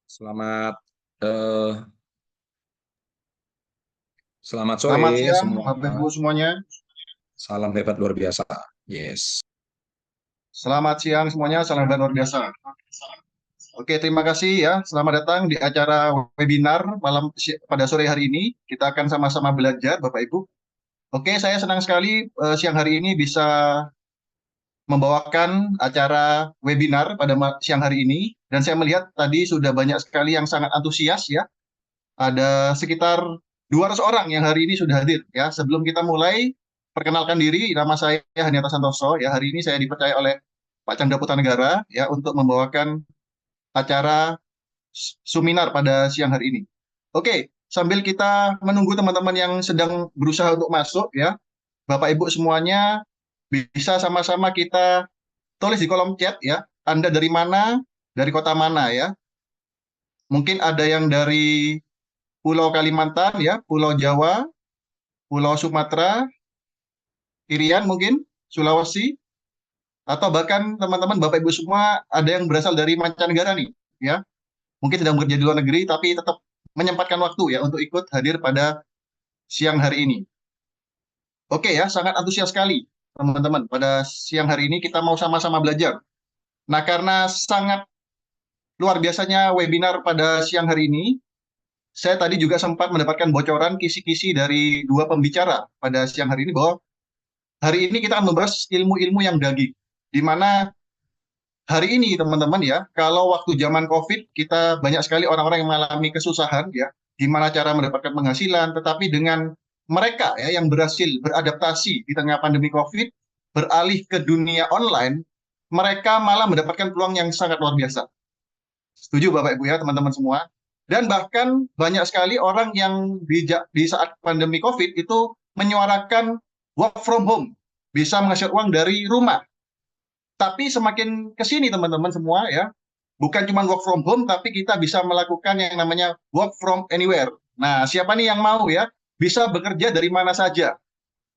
Selamat eh, selamat Selamat sore siang, semua. Bapak Ibu semuanya. Salam hebat luar biasa. Yes. Selamat siang semuanya, salam hebat luar biasa. Oke, terima kasih ya. Selamat datang di acara webinar pada sore hari ini. Kita akan sama-sama belajar, Bapak Ibu. Oke, saya senang sekali siang hari ini bisa membawakan acara webinar pada siang hari ini. Dan saya melihat tadi sudah banyak sekali yang sangat antusias ya. Ada sekitar 200 orang yang hari ini sudah hadir ya. Sebelum kita mulai, perkenalkan diri, nama saya Haniata Santoso ya. Hari ini saya dipercaya oleh Pak Chandra Putra Negara ya untuk membawakan acara seminar pada siang hari ini. Oke, sambil kita menunggu teman-teman yang sedang berusaha untuk masuk ya, Bapak Ibu semuanya bisa sama-sama kita tulis di kolom chat ya. Anda dari mana? Dari kota mana ya? Mungkin ada yang dari Pulau Kalimantan ya, Pulau Jawa, Pulau Sumatera, Irian mungkin, Sulawesi, atau bahkan teman-teman Bapak Ibu semua ada yang berasal dari mancanegara nih, ya. Mungkin sedang bekerja di luar negeri, tapi tetap menyempatkan waktu ya untuk ikut hadir pada siang hari ini. Oke ya, sangat antusias sekali teman-teman. Pada siang hari ini kita mau sama-sama belajar. Nah, karena sangat luar biasanya webinar pada siang hari ini, saya tadi juga sempat mendapatkan bocoran kisi-kisi dari dua pembicara pada siang hari ini bahwa hari ini kita akan membahas ilmu-ilmu yang daging. Di mana hari ini teman-teman ya, kalau waktu zaman COVID kita banyak sekali orang-orang yang mengalami kesusahan ya, gimana cara mendapatkan penghasilan, tetapi dengan mereka ya yang berhasil beradaptasi di tengah pandemi COVID, beralih ke dunia online, mereka malah mendapatkan peluang yang sangat luar biasa. Setuju Bapak Ibu ya teman-teman semua. Dan bahkan banyak sekali orang yang di saat pandemi COVID itu menyuarakan work from home, bisa menghasilkan uang dari rumah. Tapi semakin ke sini teman-teman semua ya, bukan cuma work from home, tapi kita bisa melakukan yang namanya work from anywhere. Nah, siapa nih yang mau ya, bisa bekerja dari mana saja.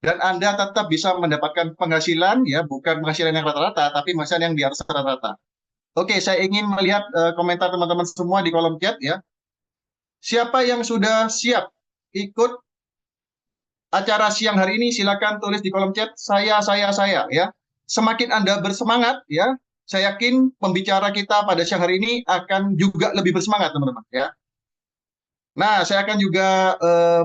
Dan Anda tetap bisa mendapatkan penghasilan ya, bukan penghasilan yang rata-rata, tapi penghasilan yang di atas rata-rata. Oke, saya ingin melihat komentar teman-teman semua di kolom chat ya. Siapa yang sudah siap ikut acara siang hari ini? Silakan tulis di kolom chat saya ya. Semakin Anda bersemangat ya, saya yakin pembicara kita pada siang hari ini akan juga lebih bersemangat teman-teman ya. Nah, saya akan juga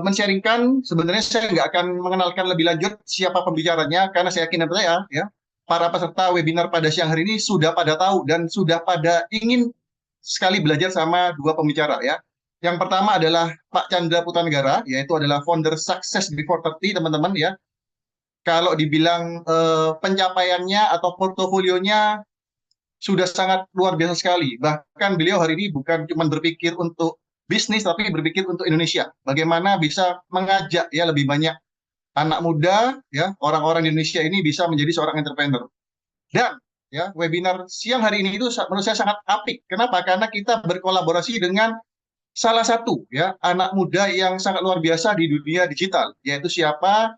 men-sharingkan, sebenarnya saya nggak akan mengenalkan lebih lanjut siapa pembicaranya, karena saya yakin dan percaya ya, para peserta webinar pada siang hari ini sudah pada tahu dan sudah pada ingin sekali belajar sama dua pembicara ya. Yang pertama adalah Pak Chandra Putra Negara, yaitu adalah founder Success Before 30 teman-teman ya. Kalau dibilang pencapaiannya atau portofolionya sudah sangat luar biasa sekali. Bahkan beliau hari ini bukan cuma berpikir untuk bisnis, tapi berpikir untuk Indonesia. Bagaimana bisa mengajak ya lebih banyak anak muda, ya orang-orang di Indonesia ini bisa menjadi seorang entrepreneur. Dan ya webinar siang hari ini itu menurut saya sangat apik. Kenapa? Karena kita berkolaborasi dengan salah satu ya anak muda yang sangat luar biasa di dunia digital, yaitu siapa?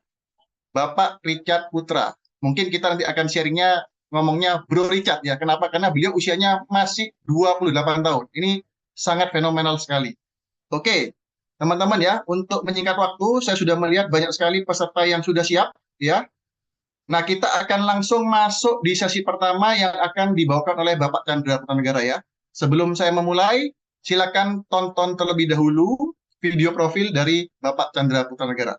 Bapak Richard Putra. Mungkin kita nanti akan sharingnya ngomongnya Bro Richard ya. Kenapa? Karena beliau usianya masih 28 tahun. Ini sangat fenomenal sekali. Oke, teman-teman ya, untuk menyingkat waktu, saya sudah melihat banyak sekali peserta yang sudah siap ya. Nah, kita akan langsung masuk di sesi pertama yang akan dibawakan oleh Bapak Chandra Putra Negara ya. Sebelum saya memulai, silakan tonton terlebih dahulu video profil dari Bapak Chandra Putra Negara.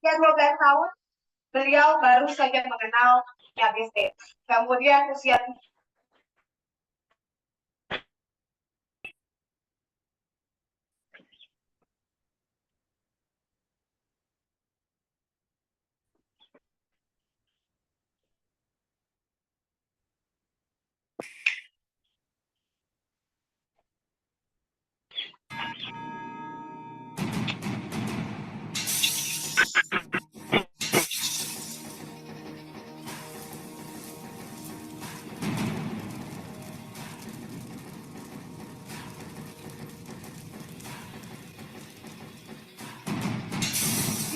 Ya 12 tahun. Beliau baru saja mengenal diabetes. Kemudian usia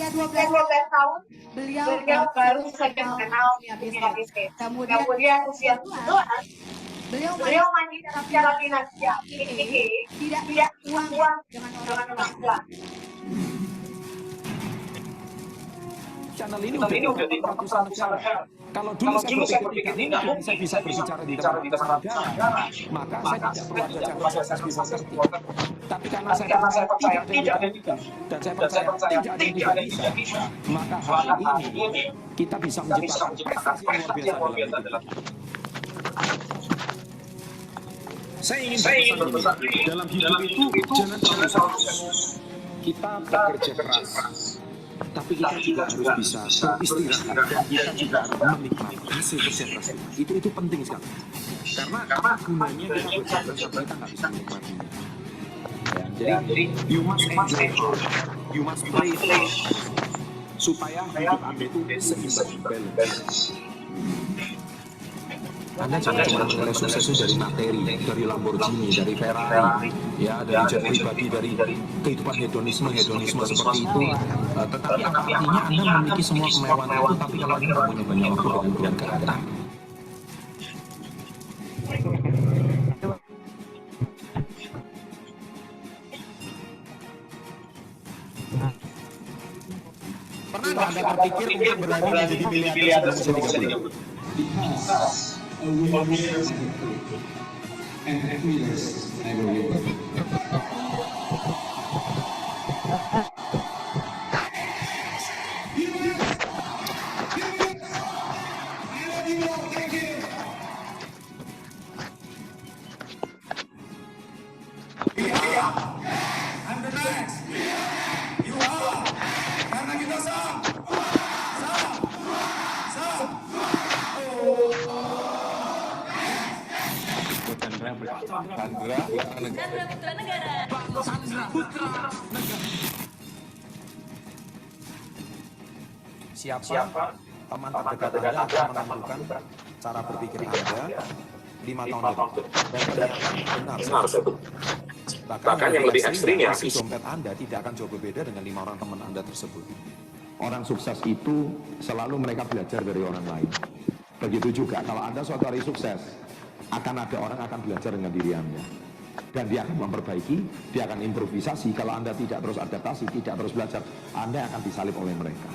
Usia 12 12 tahun, beliau beliau baru saja mengenal mengenal diabetes. diabetes. Kemudian Kemudian usia 19 19, beliau beliau mandiri mandiri secara secara finansial. PIE, PIE tidak tidak uang uang dengan dengan orang orang tua. tua. Channel ini udah di ratusan negara. Kalau dulu saya berpikir tidak mungkin saya bisa berbicara di depan ratusan negara, maka saya tidak perlu ada channel Success Before 30. Tapi karena saya percaya tidak ada yang tidak, dan saya percaya tidak ada yang tidak bisa, maka hari ini kita bisa menciptakan prestasi yang luar biasa dalam hidup. Saya ingin berpesan ini, dalam hidup itu jangan terlalu serius. Kita bekerja keras, tapi kita juga harus bisa beristirahat dan kita juga harus menikmati hasil kerja keras kita. Itu penting sekali. Karena apa gunanya kita bekerja keras tapi kita nggak bisa menikmatinya. Ya, jadi you must enjoy hard, you must play hard, supaya hidup Anda itu seimbang, balance. Anda jangan cuma menilai sukses itu dari materi, dari Lamborghini, dari Ferrari, ya, dari jet pribadi, dari kehidupan hedonisme seperti itu. Tetapi apa artinya Anda memiliki semua kemewahan itu, tapi kalau Anda nggak punya banyak waktu dengan keluarga Anda? Pernah nggak Anda terpikir untuk berlari menjadi miliarder sebelum usia 30? And happiness never will. Chandra Putra Negara. Siapa teman terdekat Anda akan menentukan cara berpikir Anda 5 tahun depan. Dan ternyata benar satu. Bahkan yang lebih ekstrim ya, dompet Anda tidak akan jauh berbeda dengan 5 orang teman Anda tersebut. Orang sukses itu selalu mereka belajar dari orang lain. Begitu juga kalau Anda suatu hari sukses, akan ada orang akan belajar dengan diri Anda. Dan dia akan memperbaiki, dia akan improvisasi. Kalau Anda tidak terus adaptasi, tidak terus belajar, Anda akan disalib oleh mereka.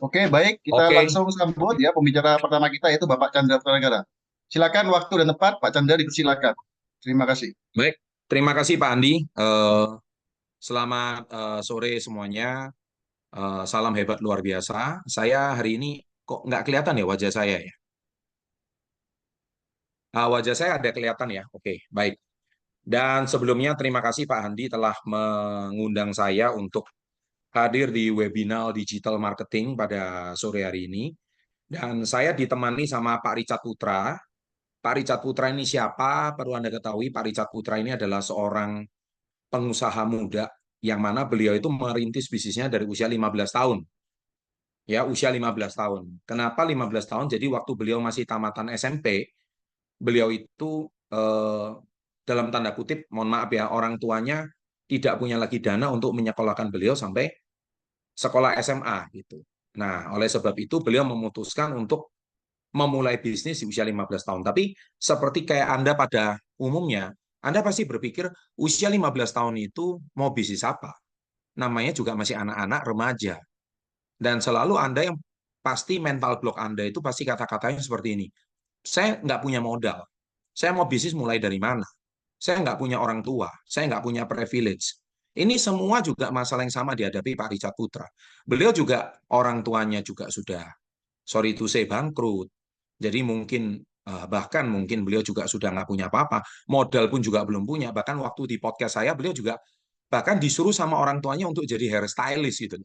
Oke, baik. Kita langsung sambut ya pembicara pertama kita yaitu Bapak Chandra Putra Negara. Silakan waktu dan tempat, Pak Chandra dipersilakan. Terima kasih. Baik, terima kasih Pak Andi. Selamat sore semuanya. Salam hebat luar biasa. Saya hari ini kok nggak kelihatan ya wajah saya ya? Wajah saya ada kelihatan ya. Oke, baik. Dan sebelumnya terima kasih Pak Andi telah mengundang saya untuk hadir di webinar digital marketing pada sore hari ini. Dan saya ditemani sama Pak Richard Putra. Pak Richard Putra ini siapa? Perlu Anda ketahui, Pak Richard Putra ini adalah seorang pengusaha muda yang mana beliau itu merintis bisnisnya dari usia 15 tahun. Ya, usia 15 tahun. Kenapa 15 tahun? Jadi waktu beliau masih tamatan SMP, beliau itu dalam tanda kutip, mohon maaf ya, orang tuanya tidak punya lagi dana untuk menyekolahkan beliau sampai sekolah SMA gitu. Nah, oleh sebab itu beliau memutuskan untuk memulai bisnis di usia 15 tahun. Tapi seperti kayak Anda pada umumnya, Anda pasti berpikir usia 15 tahun itu mau bisnis apa? namanya juga masih anak-anak remaja. Dan selalu Anda yang pasti mental block Anda itu pasti kata-katanya seperti ini. Saya nggak punya modal. Saya mau bisnis mulai dari mana? Saya nggak punya orang tua. Saya nggak punya privilege. Ini semua juga masalah yang sama dihadapi Pak Richard Putra. Beliau juga orang tuanya juga sudah, sorry to say, bangkrut. Jadi mungkin bahkan mungkin beliau juga sudah nggak punya apa-apa. Modal pun juga belum punya. Bahkan waktu di podcast saya beliau juga bahkan disuruh sama orang tuanya untuk jadi hairstylist gitu.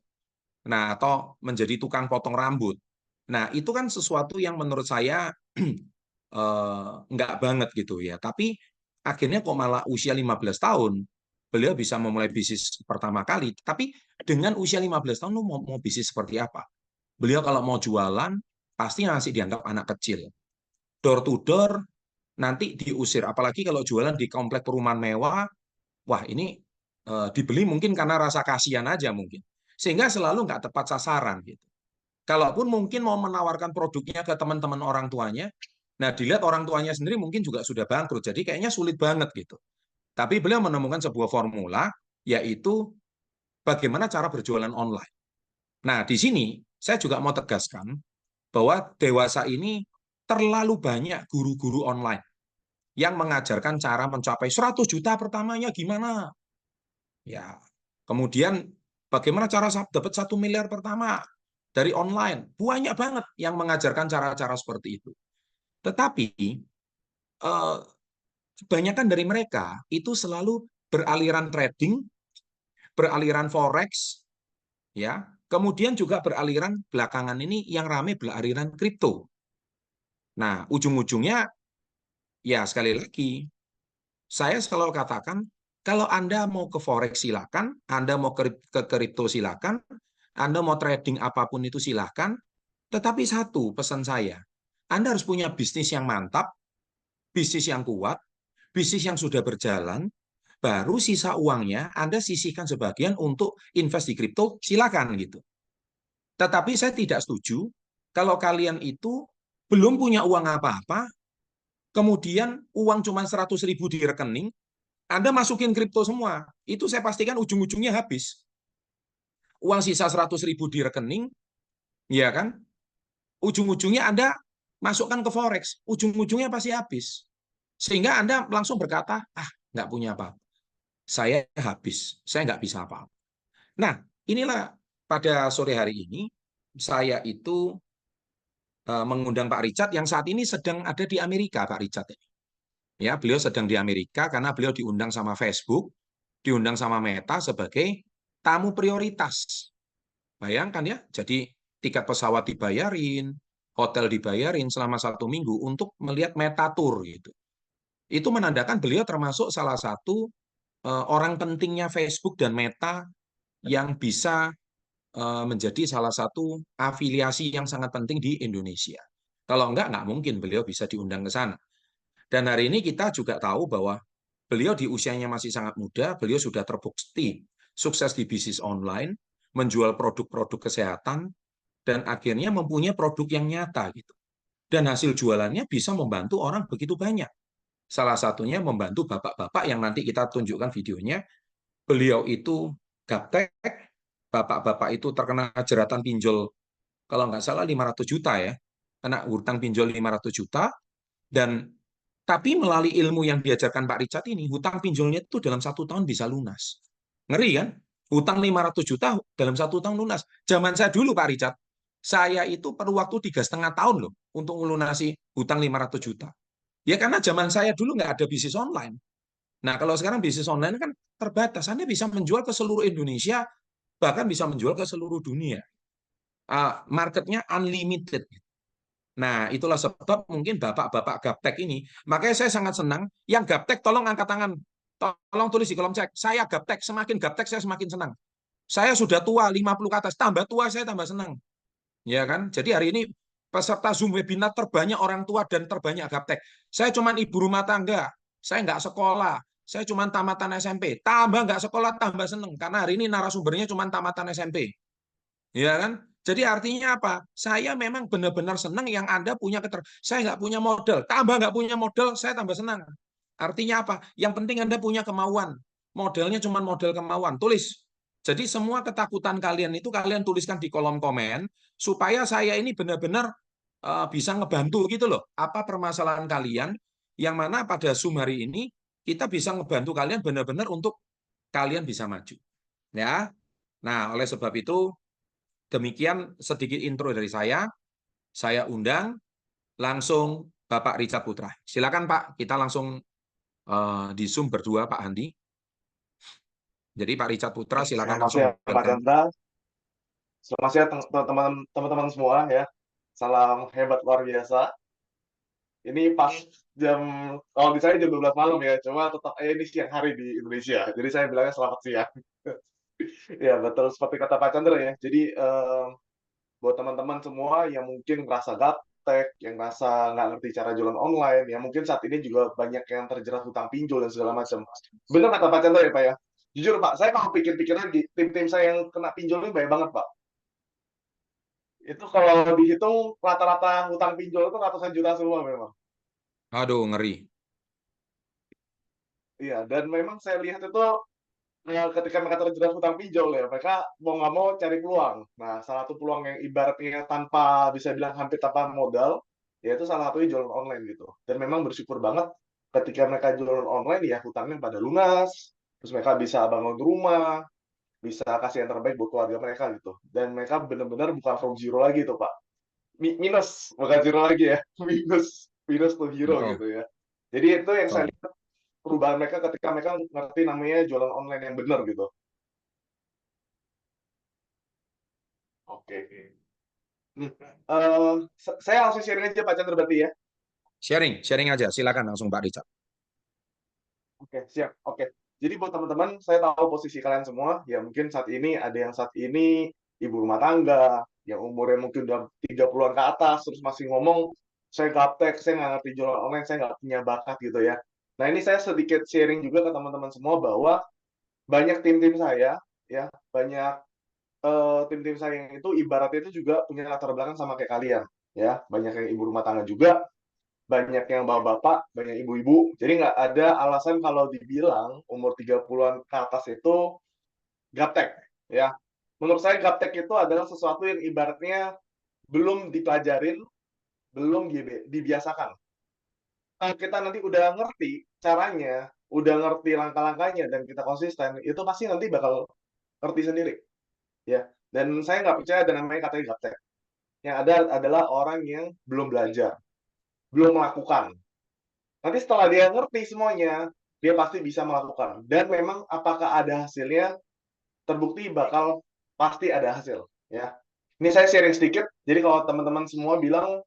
Nah, atau menjadi tukang potong rambut. Nah, itu kan sesuatu yang menurut saya nggak banget gitu ya. Tapi akhirnya kok malah usia 15 tahun beliau bisa memulai bisnis pertama kali. Tapi dengan usia 15 tahun lu mau bisnis seperti apa? Beliau kalau mau jualan pasti masih dianggap anak kecil. Door to door nanti diusir. Apalagi kalau jualan di komplek perumahan mewah, wah ini dibeli mungkin karena rasa kasihan aja mungkin. Sehingga selalu nggak tepat sasaran gitu. Kalaupun mungkin mau menawarkan produknya ke teman-teman orang tuanya, nah dilihat orang tuanya sendiri mungkin juga sudah bangkrut, jadi kayaknya sulit banget gitu. Tapi beliau menemukan sebuah formula, yaitu bagaimana cara berjualan online. Nah, di sini saya juga mau tegaskan bahwa dewasa ini terlalu banyak guru-guru online yang mengajarkan cara mencapai 100 juta pertamanya gimana. Ya, kemudian bagaimana cara dapat 1 miliar pertama dari online. Banyak banget yang mengajarkan cara-cara seperti itu. Tetapi kebanyakan dari mereka itu selalu beraliran trading, beraliran forex, ya. Kemudian juga beraliran belakangan ini yang ramai beraliran kripto. Nah, ujung-ujungnya ya sekali lagi saya selalu katakan kalau Anda mau ke forex silakan, Anda mau ke kripto silakan, Anda mau trading apapun itu silakan, tetapi satu pesan saya, Anda harus punya bisnis yang mantap, bisnis yang kuat, bisnis yang sudah berjalan, baru sisa uangnya Anda sisihkan sebagian untuk invest di kripto, silakan gitu. Tetapi saya tidak setuju kalau kalian itu belum punya uang apa-apa, kemudian uang cuma 100.000 di rekening, Anda masukin kripto semua, itu saya pastikan ujung-ujungnya habis. Uang sisa 100.000 di rekening, ya kan? Ujung-ujungnya Anda masukkan ke forex, ujung-ujungnya pasti habis. Sehingga Anda langsung berkata, nggak punya apa-apa. Saya habis, saya nggak bisa apa-apa. Nah, inilah pada sore hari ini, saya itu mengundang Pak Richard yang saat ini sedang ada di Amerika, Pak Richard. Ya, beliau sedang di Amerika karena beliau diundang sama Facebook, diundang sama Meta sebagai tamu prioritas. Bayangkan ya, jadi tiket pesawat dibayarin, hotel dibayarin selama 1 minggu untuk melihat Meta Tour gitu. Itu menandakan beliau termasuk salah satu orang pentingnya Facebook dan Meta yang bisa menjadi salah satu afiliasi yang sangat penting di Indonesia. Kalau nggak mungkin beliau bisa diundang ke sana. Dan hari ini kita juga tahu bahwa beliau di usianya masih sangat muda, beliau sudah terbukti sukses di bisnis online, menjual produk-produk kesehatan, dan akhirnya mempunyai produk yang nyata gitu. Dan hasil jualannya bisa membantu orang begitu banyak. Salah satunya membantu bapak-bapak yang nanti kita tunjukkan videonya. Beliau itu gaptek, bapak-bapak itu terkena jeratan pinjol, kalau nggak salah 500 juta ya, kena hutang pinjol 500 juta, dan tapi melalui ilmu yang diajarkan Pak Richard ini, hutang pinjolnya itu dalam 1 tahun bisa lunas. Ngeri kan? Hutang 500 juta dalam 1 tahun lunas. Zaman saya dulu Pak Richard, saya itu perlu waktu 3,5 tahun loh untuk melunasi hutang 500 juta. Ya karena zaman saya dulu nggak ada bisnis online. Nah kalau sekarang bisnis online kan terbatas. Anda bisa menjual ke seluruh Indonesia, bahkan bisa menjual ke seluruh dunia. Marketnya unlimited. Nah, itulah sebab mungkin bapak-bapak gaptek ini, makanya saya sangat senang, yang gaptek tolong angkat tangan, tolong tulis di kolom chat, saya gaptek, semakin gaptek saya semakin senang. Saya sudah tua, 50 ke atas, tambah tua saya tambah senang. Ya kan? Jadi hari ini peserta Zoom webinar terbanyak orang tua dan terbanyak gaptek. Saya cuma ibu rumah tangga, saya nggak sekolah, saya cuma tamatan SMP, tambah nggak sekolah, tambah senang, karena hari ini narasumbernya cuma tamatan SMP. Ya kan? Jadi artinya apa? Saya memang benar-benar senang yang Anda punya saya nggak punya modal, tambah nggak punya modal, saya tambah senang. Artinya apa? Yang penting Anda punya kemauan. Modalnya cuma modal kemauan. Tulis. Jadi semua ketakutan kalian itu kalian tuliskan di kolom komen supaya saya ini benar-benar bisa ngebantu gitu loh. Apa permasalahan kalian yang mana pada Zoom hari ini kita bisa ngebantu kalian benar-benar untuk kalian bisa maju. Ya. Nah, oleh sebab itu demikian sedikit intro dari saya. Saya undang langsung Bapak Richard Putra. Silakan Pak, kita langsung di Zoom berdua Pak Handi. Jadi Pak Richard Putra silakan Selamat langsung siang Pak welcome. Chandra, selamat siang teman-teman semua ya. Salam hebat luar biasa. Ini pas jam, kalau di saya jam 12 malam ya, cuma tetap ini siang hari di Indonesia. Jadi saya bilangnya selamat siang. Ya betul seperti kata Pak Chandra ya. Jadi buat teman-teman semua yang mungkin merasa gaptek, yang merasa nggak ngerti cara jualan online, ya mungkin saat ini juga banyak yang terjerat hutang pinjol dan segala macam. Benar kata Pak Chandra ya Pak ya. Jujur Pak, saya kalau pikir-pikir lagi, tim-tim saya yang kena pinjol ini banyak banget Pak. Itu kalau dihitung rata-rata hutang pinjol itu ratusan juta semua memang. Aduh, ngeri. Iya, dan memang saya lihat itu ketika mereka terjerat hutang pinjol ya, mereka mau nggak mau cari peluang. Nah, salah satu peluang yang ibaratnya tanpa bisa bilang hampir tanpa modal, yaitu salah satunya jualan online gitu. Dan memang bersyukur banget ketika mereka jualan online ya hutangnya pada lunas, terus mereka bisa bangun rumah, bisa kasih yang terbaik buat keluarga mereka gitu. Dan mereka benar-benar bukan from zero lagi tuh Pak. Minus, bukan zero lagi ya. Minus to hero Betul. gitu ya. Jadi itu yang saya Betul. lihat perubahan mereka ketika mereka ngerti namanya jualan online yang benar gitu. Oke. Saya langsung sharing aja Pak Chandra berarti ya. Sharing aja. Silakan langsung Pak Richard. Oke, siap. Oke. Jadi buat teman-teman, saya tahu posisi kalian semua. Ya mungkin saat ini ada yang saat ini ibu rumah tangga, yang umurnya mungkin udah 30-an ke atas, terus masih ngomong, saya gaptek, saya nggak ngerti jualan online, saya nggak punya bakat gitu ya. Nah ini saya sedikit sharing juga ke teman-teman semua bahwa banyak tim-tim saya, ya banyak tim-tim saya yang itu ibaratnya itu juga punya latar belakang sama kayak kalian. Ya, banyak yang ibu rumah tangga juga, banyak yang bapak-bapak, banyak ibu-ibu. Jadi nggak ada alasan kalau dibilang umur 30-an ke atas itu gaptek. Ya. Menurut saya gaptek itu adalah sesuatu yang ibaratnya belum dipelajarin, belum dibiasakan. Kalau kita nanti udah ngerti caranya, udah ngerti langkah-langkahnya, dan kita konsisten, itu pasti nanti bakal ngerti sendiri. Ya. Dan saya nggak percaya ada namanya katanya gaptek. Yang ada adalah orang yang belum belajar, belum melakukan. Nanti setelah dia ngerti semuanya, dia pasti bisa melakukan. Dan memang apakah ada hasilnya, terbukti bakal pasti ada hasil. Ya, ini saya sharing sedikit. Jadi kalau teman-teman semua bilang,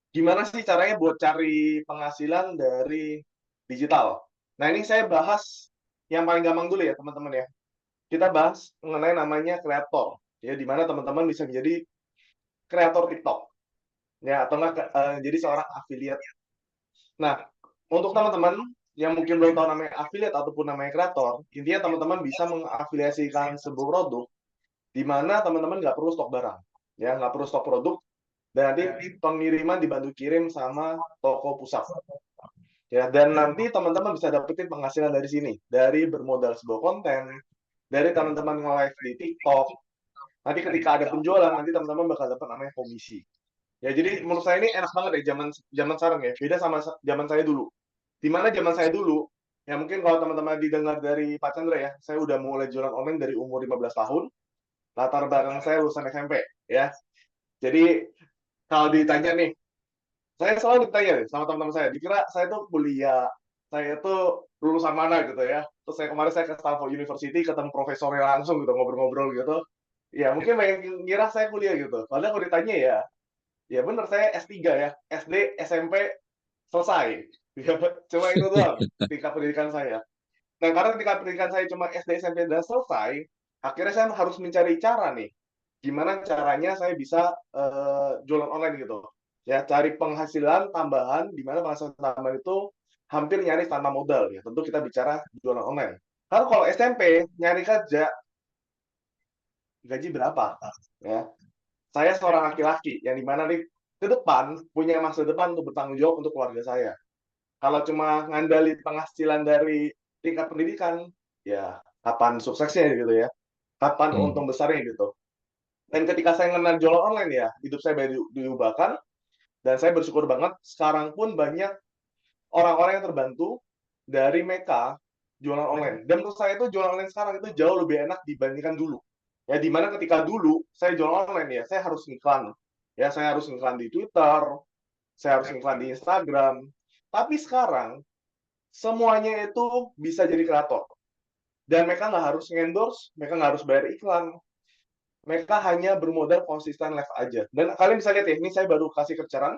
gimana sih caranya buat cari penghasilan dari digital? Nah ini saya bahas yang paling gampang dulu ya teman-teman ya. Kita bahas mengenai namanya kreator. Ya, di mana teman-teman bisa menjadi kreator TikTok. Ya, atau enggak jadi seorang affiliate. Nah, untuk teman-teman yang mungkin belum tahu namanya affiliate ataupun namanya kreator, intinya teman-teman bisa mengafiliasikan sebuah produk di mana teman-teman nggak perlu stok barang, ya nggak perlu stok produk, dan nanti pengiriman dibantu kirim sama toko pusat. Ya, dan nanti teman-teman bisa dapetin penghasilan dari sini, dari bermodal sebuah konten, dari teman-teman nge-live di TikTok. Nanti ketika ada penjualan, nanti teman-teman bakal dapat namanya komisi. Ya, jadi menurut saya ini enak banget ya zaman sekarang ya. Beda sama zaman saya dulu. Di mana zaman saya dulu, ya mungkin kalau teman-teman didengar dari Pak Chandra ya, saya udah mulai jualan online dari umur 15 tahun. Latar belakang saya lulusan SMP ya. Jadi kalau ditanya nih, saya selalu ditanya nih sama teman-teman saya, dikira saya tuh kuliah, saya tuh lulusan mana gitu ya. Terus kemarin saya ke Stanford University ketemu profesornya langsung gitu ngobrol-ngobrol gitu. Ya mungkin banyak yang ngira saya kuliah gitu. Padahal kalau ditanya ya, ya benar saya S3 ya, SD, SMP selesai. Ya, cuma itu doang tingkat pendidikan saya. Nah, karena tingkat pendidikan saya cuma SD, SMP dan selesai, akhirnya saya harus mencari cara nih, gimana caranya saya bisa jualan online gitu. Ya, cari penghasilan tambahan, di mana penghasilan tambahan itu hampir nyaris tanpa modal ya. Tentu kita bicara jualan online. Karena kalau SMP nyari kerja gaji berapa? Ya, saya seorang laki-laki yang dimana nih ke depan punya masa depan untuk bertanggung jawab untuk keluarga saya. Kalau cuma ngandalin penghasilan dari tingkat pendidikan, ya kapan suksesnya gitu ya. Kapan untung besarnya gitu. Dan ketika saya mengenal jualan online ya, hidup saya diubahkan, dan saya bersyukur banget sekarang pun banyak orang-orang yang terbantu dari mereka jualan online. Dan menurut saya itu jualan online sekarang itu jauh lebih enak dibandingkan dulu. Ya, dimana ketika dulu saya jualan online ya, saya harus iklan. Ya, saya harus iklan di Twitter, saya harus iklan di Instagram. Tapi sekarang semuanya itu bisa jadi kreator. Dan mereka nggak harus endorse, mereka nggak harus bayar iklan. Mereka hanya bermodal konsisten live aja. Dan kalian bisa lihat ya, ini saya baru kasih kecaran,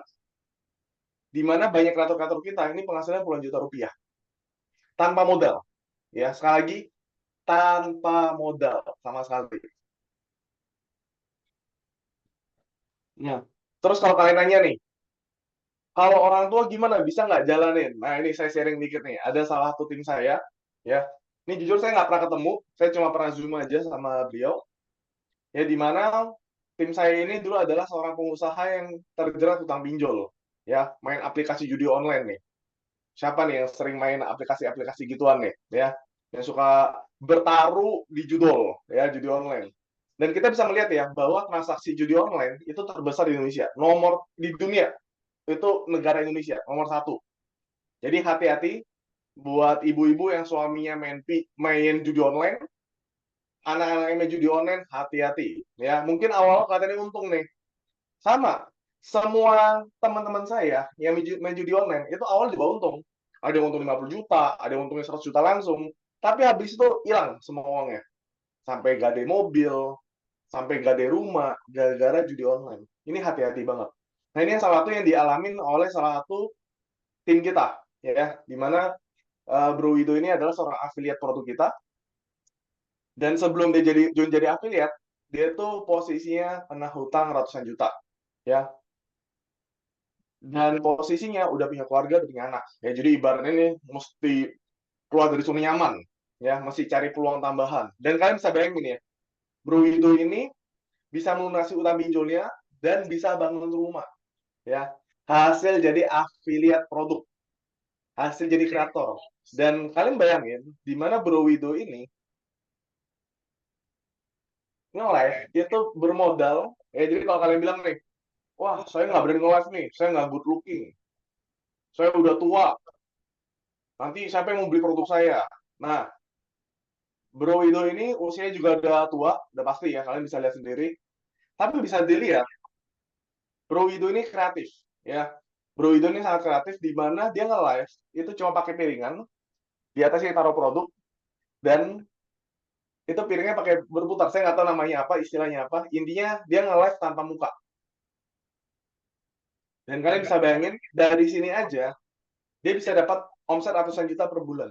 di mana banyak kreator-kreator kita ini penghasilan puluhan juta rupiah tanpa modal. Ya, sekali lagi tanpa modal sama sekali. Nah, terus kalau kalian nanya nih, kalau orang tua gimana bisa nggak jalanin? Nah, ini saya sharing dikit nih. Ada salah satu tim saya, ya. Ini jujur saya nggak pernah ketemu, saya cuma pernah zoom aja sama beliau. Ya, di mana tim saya ini dulu adalah seorang pengusaha yang terjerat hutang pinjol, ya, main aplikasi judi online nih. Siapa nih yang sering main aplikasi-aplikasi gituan nih, ya, yang suka bertaruh di judol, ya, judi online. Dan kita bisa melihat ya bahwa transaksi judi online itu terbesar di Indonesia, nomor di dunia itu negara Indonesia nomor 1. Jadi hati-hati buat ibu-ibu yang suaminya main judi online, anak-anak yang main judi online, hati-hati. Ya, mungkin awal katanya untung nih. Sama, semua teman-teman saya yang main judi online itu awal juga untung. Ada yang untung 50 juta, ada yang untungnya 100 juta langsung. Tapi habis itu hilang semua uangnya. Sampai gade mobil, sampai gade rumah, gara-gara judi online. Ini hati-hati banget. Nah, ini yang salah satu yang dialamin oleh salah satu tim kita, ya, di mana Bro Wido ini adalah seorang afiliat produk kita. Dan sebelum dia jadi afiliat, dia tuh posisinya kena hutang ratusan juta, ya. Dan posisinya udah punya keluarga, udah punya anak. Ya, jadi ibaratnya ini mesti keluar dari zona nyaman, ya, mesti cari peluang tambahan. Dan kalian bisa bayangin ya, Bro Wido ini bisa melunasi utang pinjolnya dan bisa bangun rumah, ya. Hasil jadi afiliat produk, hasil jadi kreator. Dan kalian bayangin, di mana Bro Wido ini nge-live itu bermodal, ya, jadi kalau kalian bilang nih, wah, saya nggak berani nge-live nih, saya nggak good looking, saya udah tua, nanti siapa yang mau beli produk saya? Nah, Bro Wido ini usianya juga udah tua, udah pasti ya, kalian bisa lihat sendiri. Tapi bisa dilihat, Bro Wido ini kreatif, ya. Bro Wido ini sangat kreatif, di mana dia nge-live, itu cuma pakai piringan, di atasnya taruh produk, dan itu piringnya pakai berputar. Saya nggak tahu namanya apa, istilahnya apa. Intinya dia nge-live tanpa muka. Dan kalian bisa bayangin, dari sini aja, dia bisa dapat omset ratusan juta per bulan.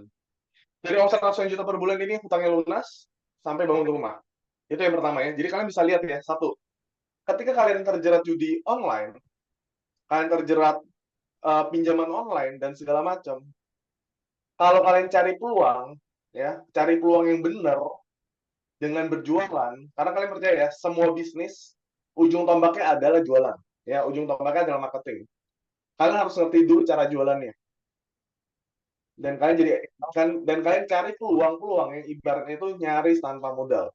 Dari omset ratusan juta per bulan ini, hutangnya lunas, sampai bangun rumah. Itu yang pertama ya. Jadi kalian bisa lihat ya, satu, ketika kalian terjerat judi online, kalian terjerat pinjaman online, dan segala macam, kalau kalian cari peluang, ya, cari peluang yang benar, dengan berjualan, karena kalian percaya ya, semua bisnis, ujung tombaknya adalah jualan. Ya, ujung tombaknya adalah marketing. Kalian harus ngerti dulu cara jualannya. Dan kalian cari peluang-peluang yang ibaratnya itu nyaris tanpa modal.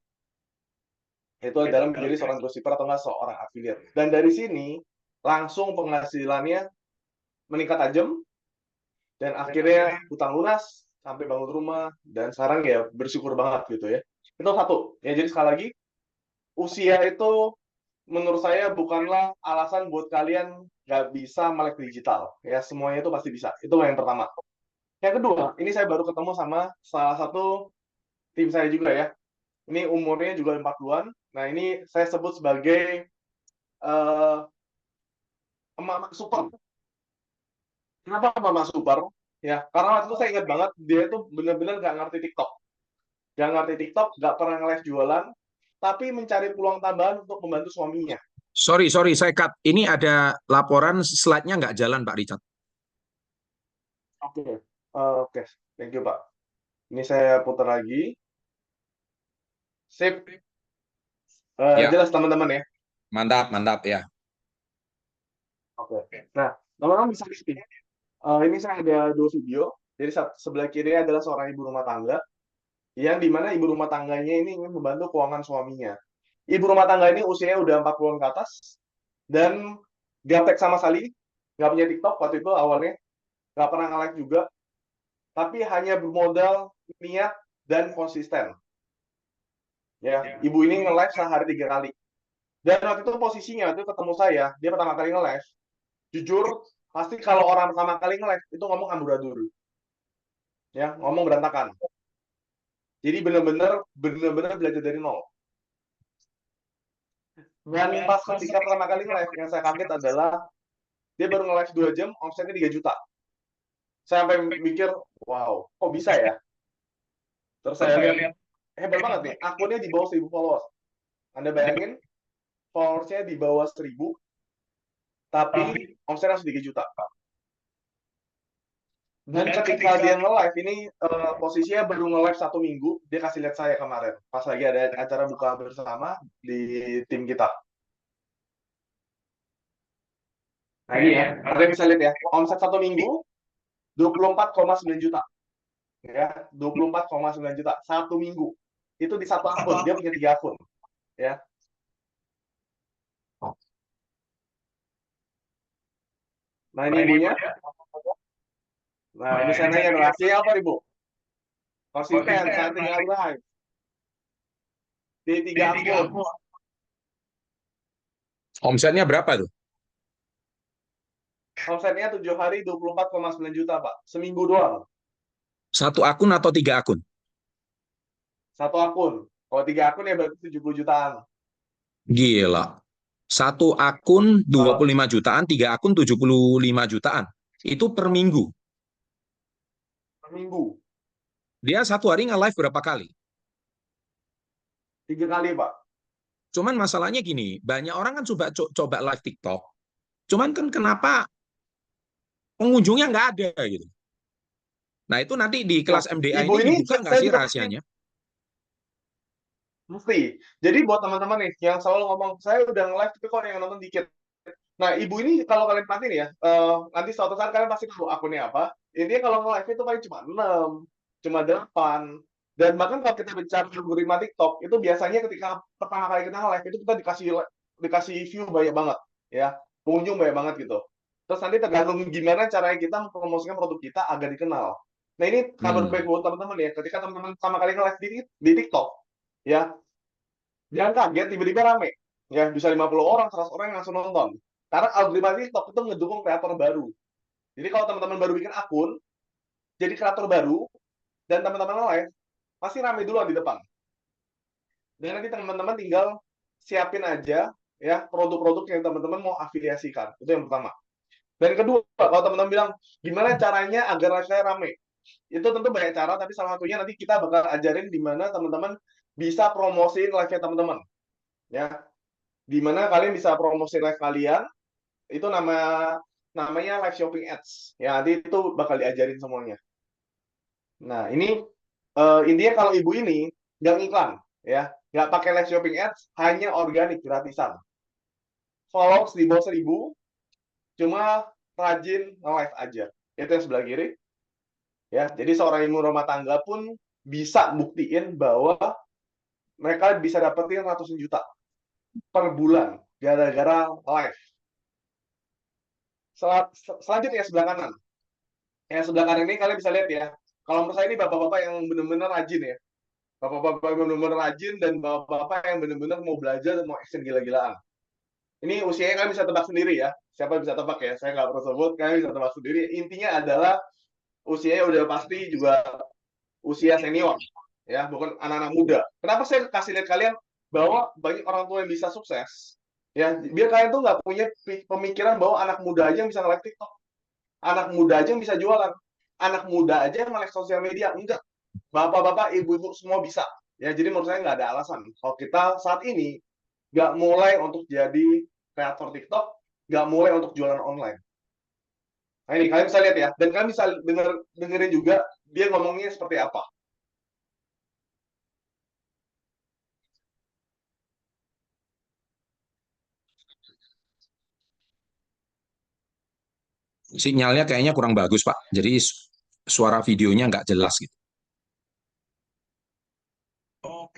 Itu adalah menjadi seorang dropshipper atau nggak seorang affiliate. Dan dari sini langsung penghasilannya meningkat tajam, dan akhirnya hutang lunas sampai bangun rumah, dan sekarang ya bersyukur banget gitu ya. Itu satu. Ya, jadi sekali lagi, usia itu menurut saya bukanlah alasan buat kalian nggak bisa melek digital. Ya, semuanya itu pasti bisa. Itu yang pertama. Yang kedua, ini saya baru ketemu sama salah satu tim saya juga ya. Ini umurnya juga 40-an. Nah, ini saya sebut sebagai emak-emak super. Kenapa emak-emak super? Ya, karena waktu itu saya ingat banget, dia itu benar-benar nggak ngerti TikTok. Nggak ngerti TikTok, nggak pernah nge-live jualan, tapi mencari peluang tambahan untuk membantu suaminya. Sorry, saya cut. Ini ada laporan slide-nya nggak jalan, Pak Richard. Oke, thank you Pak. Ini saya putar lagi. Sip. Ya. Jelas teman-teman ya. Mantap ya. Oke. Nah, teman-teman bisa lihat. Ini saya ada 2 video. Jadi sebelah kiri adalah seorang ibu rumah tangga. yang dimana ibu rumah tangganya ini ingin membantu keuangan suaminya. Ibu rumah tangga ini usianya udah 40-an ke atas, dan gaptek sama sekali, nggak punya TikTok waktu itu awalnya, nggak pernah nge-live juga, tapi hanya bermodal niat dan konsisten. Ya, ibu ini nge-live sehari 3 kali. Dan waktu itu posisinya, waktu itu ketemu saya, dia pertama kali nge-live. Jujur, pasti kalau orang pertama kali nge-live, itu ngomong amburadul. Ya, ngomong berantakan. Jadi bener-bener belajar dari nol. Dan pas ketika pertama kali nge-live, yang saya kaget adalah dia baru nge-live 2 jam, omsetnya 3 juta. Saya sampai mikir, wow, kok bisa ya? Terus saya lihat, hebat banget nih, akunnya di bawah 1.000 followers. Anda bayangin, followersnya di bawah 1.000, tapi omsetnya langsung 3 juta. Dan ketika dia nge-live, ini posisinya baru nge-live 1 minggu, dia kasih lihat saya kemarin, pas lagi ada acara buka bersama di tim kita. Nah ini ya, kalian bisa lihat ya, omset 1 minggu, 24,9 juta. Ya, 24,9 juta, 1 minggu. Itu di satu akun, dia punya 3 akun. Ya. Nah ini ibunya. Nah ini saya nanya, rahasianya apa ibu? Konsisten, saya tinggal live. Di 3 akun. Omsetnya berapa tuh? Omsetnya 7 hari 24,9 juta, Pak. Seminggu doang. 1 akun atau 3 akun? 1 akun. Kalau 3 akun ya berarti 70 jutaan. Gila. 1 akun 25 jutaan, 3 akun 75 jutaan. Itu per minggu. Per minggu. Dia 1 hari nge-live berapa kali? 3 kali, Pak. Cuman masalahnya gini, banyak orang kan coba live TikTok. Cuman kan kenapa pengunjungnya nggak ada gitu. Nah itu nanti di kelas MDA ibu ini ini dibuka nggak saya sih juga rahasianya? mesti. Jadi buat teman-teman nih yang selalu ngomong, saya udah nge-live tapi kok yang nonton dikit. Nah, ibu ini kalau kalian perhatiin ya, nanti suatu saat kalian pasti tahu akunnya apa. Ini kalau nge-live itu paling cuma 6, cuma 8. Dan bahkan kalau kita bicara algoritma TikTok, itu biasanya ketika pertama kali kita nge-live, itu kita dikasih view banyak banget. Ya, pengunjung banyak banget gitu. Terus nanti tergantung gimana caranya kita mempromosikan produk kita agar dikenal. Nah, ini kabar baik buat teman-teman ya. Ketika teman-teman pertama kali nge-live di TikTok, ya, jangan kaget tiba-tiba rame. Ya, bisa 50 orang, 100 orang yang langsung nonton. Karena algoritma TikTok itu ngedukung kreator baru. Jadi kalau teman-teman baru bikin akun, jadi kreator baru, dan teman-teman live, pasti ramai duluan di depan. Dan nanti teman-teman tinggal siapin aja ya produk-produk yang teman-teman mau afiliasikan. Itu yang pertama. Dan kedua, kalau teman-teman bilang, gimana caranya agar saya ramai? Itu tentu banyak cara, tapi salah satunya nanti kita bakal ajarin di mana teman-teman bisa promosiin live-nya teman-teman. Ya, di mana kalian bisa promosi live kalian, itu namanya live shopping ads. Ya, nanti itu bakal diajarin semuanya. Nah, ini intinya kalau ibu ini nggak iklan, ya, nggak pakai live shopping ads, hanya organik gratisan. Followers di bawah 1.000, cuma rajin nge-live aja. Itu yang sebelah kiri. Ya, jadi seorang ibu rumah tangga pun bisa buktiin bahwa mereka bisa dapetin ratusan juta per bulan gara-gara live. Selanjutnya sebelah kanan. Yang sebelah kanan ini kalian bisa lihat ya. Kalau menurut saya ini bapak-bapak yang benar-benar rajin ya. Bapak-bapak yang benar-benar rajin dan bapak-bapak yang benar-benar mau belajar dan mau action gila-gilaan. Ini usianya kalian bisa tebak sendiri ya. Siapa bisa tebak ya? Saya nggak perlu sebut, kalian bisa tebak sendiri. Intinya adalah usianya udah pasti juga usia senior. Ya, bukan anak-anak muda. Kenapa saya kasih lihat kalian bahwa banyak orang tua yang bisa sukses? Ya, biar kalian tuh nggak punya pemikiran bahwa anak muda aja yang bisa nge-live TikTok. Anak muda aja yang bisa jualan. Anak muda aja yang nge-live sosial media. Enggak. Bapak-bapak, ibu-ibu semua bisa. Ya, jadi menurut saya nggak ada alasan. Kalau kita saat ini nggak mulai untuk jadi kreator TikTok, nggak mulai untuk jualan online. Nah ini kalian bisa lihat ya, dan kalian bisa dengerin juga dia ngomongnya seperti apa. Sinyalnya kayaknya kurang bagus, Pak. Jadi suara videonya nggak jelas gitu.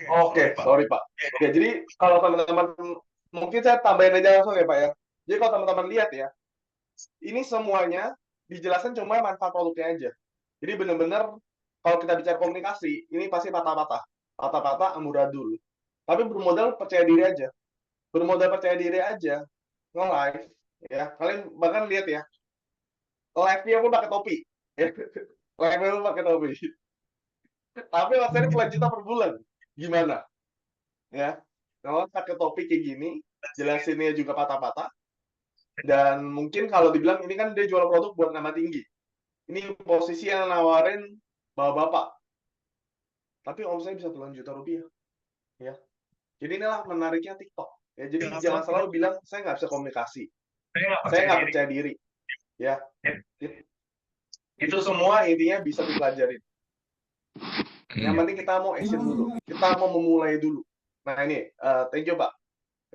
Oke, sorry Pak. Oke, jadi kalau teman-teman, mungkin saya tambahin aja langsung ya Pak ya. Jadi kalau teman-teman lihat ya, ini semuanya dijelaskan cuma manfaat produknya aja. Jadi benar-benar kalau kita bicara komunikasi, ini pasti patah-patah. Patah-patah amburadul. Tapi bermodal percaya diri aja. Bermodal percaya diri aja, nge-live, ya. Kalian bahkan lihat ya, live-nya pun pakai topi. Ya. Live-nya pun pakai topi. Tapi rasanya puluhan juta per bulan. Gimana? Ya. Kalau pakai topi kayak gini, jelasinnya juga patah-patah. Dan mungkin kalau dibilang ini kan dia jual produk buat nama tinggi. Ini posisi yang nawarin bapak-bapak. Tapi omsetnya bisa puluhan juta rupiah. Ya. Jadi inilah menariknya TikTok. Ya, jadi jangan selalu bilang saya nggak bisa komunikasi. Saya nggak percaya diri. Ya. Itu semua intinya bisa dipelajarin. Yang penting kita mau action dulu. Kita mau memulai dulu. Nah ini, thank you Pak.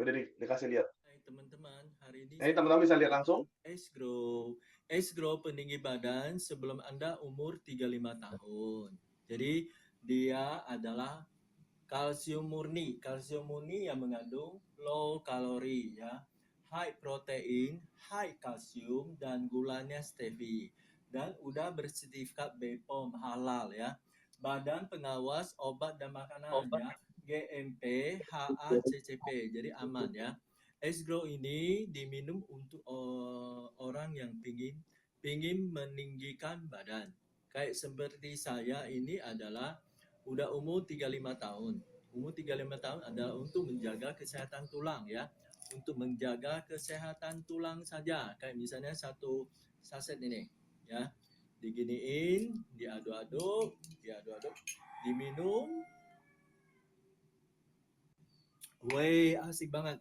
Udah dikasih lihat. Hai teman-teman, hari ini Ini teman-teman bisa lihat langsung. Esgrow. Esgrow peninggi badan sebelum Anda umur 35 tahun. Jadi dia adalah kalsium murni. Kalsium murni yang mengandung low kalori ya. High protein, high kalsium dan gulanya stevia. Dan udah bersertifikat BPOM halal ya. Badan Pengawas Obat dan Makanan ya. GMP HACCP. Jadi aman ya. Esgrow ini diminum untuk orang yang pingin meninggikan badan. Kayak seperti saya ini adalah udah umur 35 tahun. Umur 35 tahun adalah untuk menjaga kesehatan tulang ya. Untuk menjaga kesehatan tulang saja. Kayak misalnya satu saset ini ya. Diginiin, diaduk-aduk, diminum. Wih, asik banget.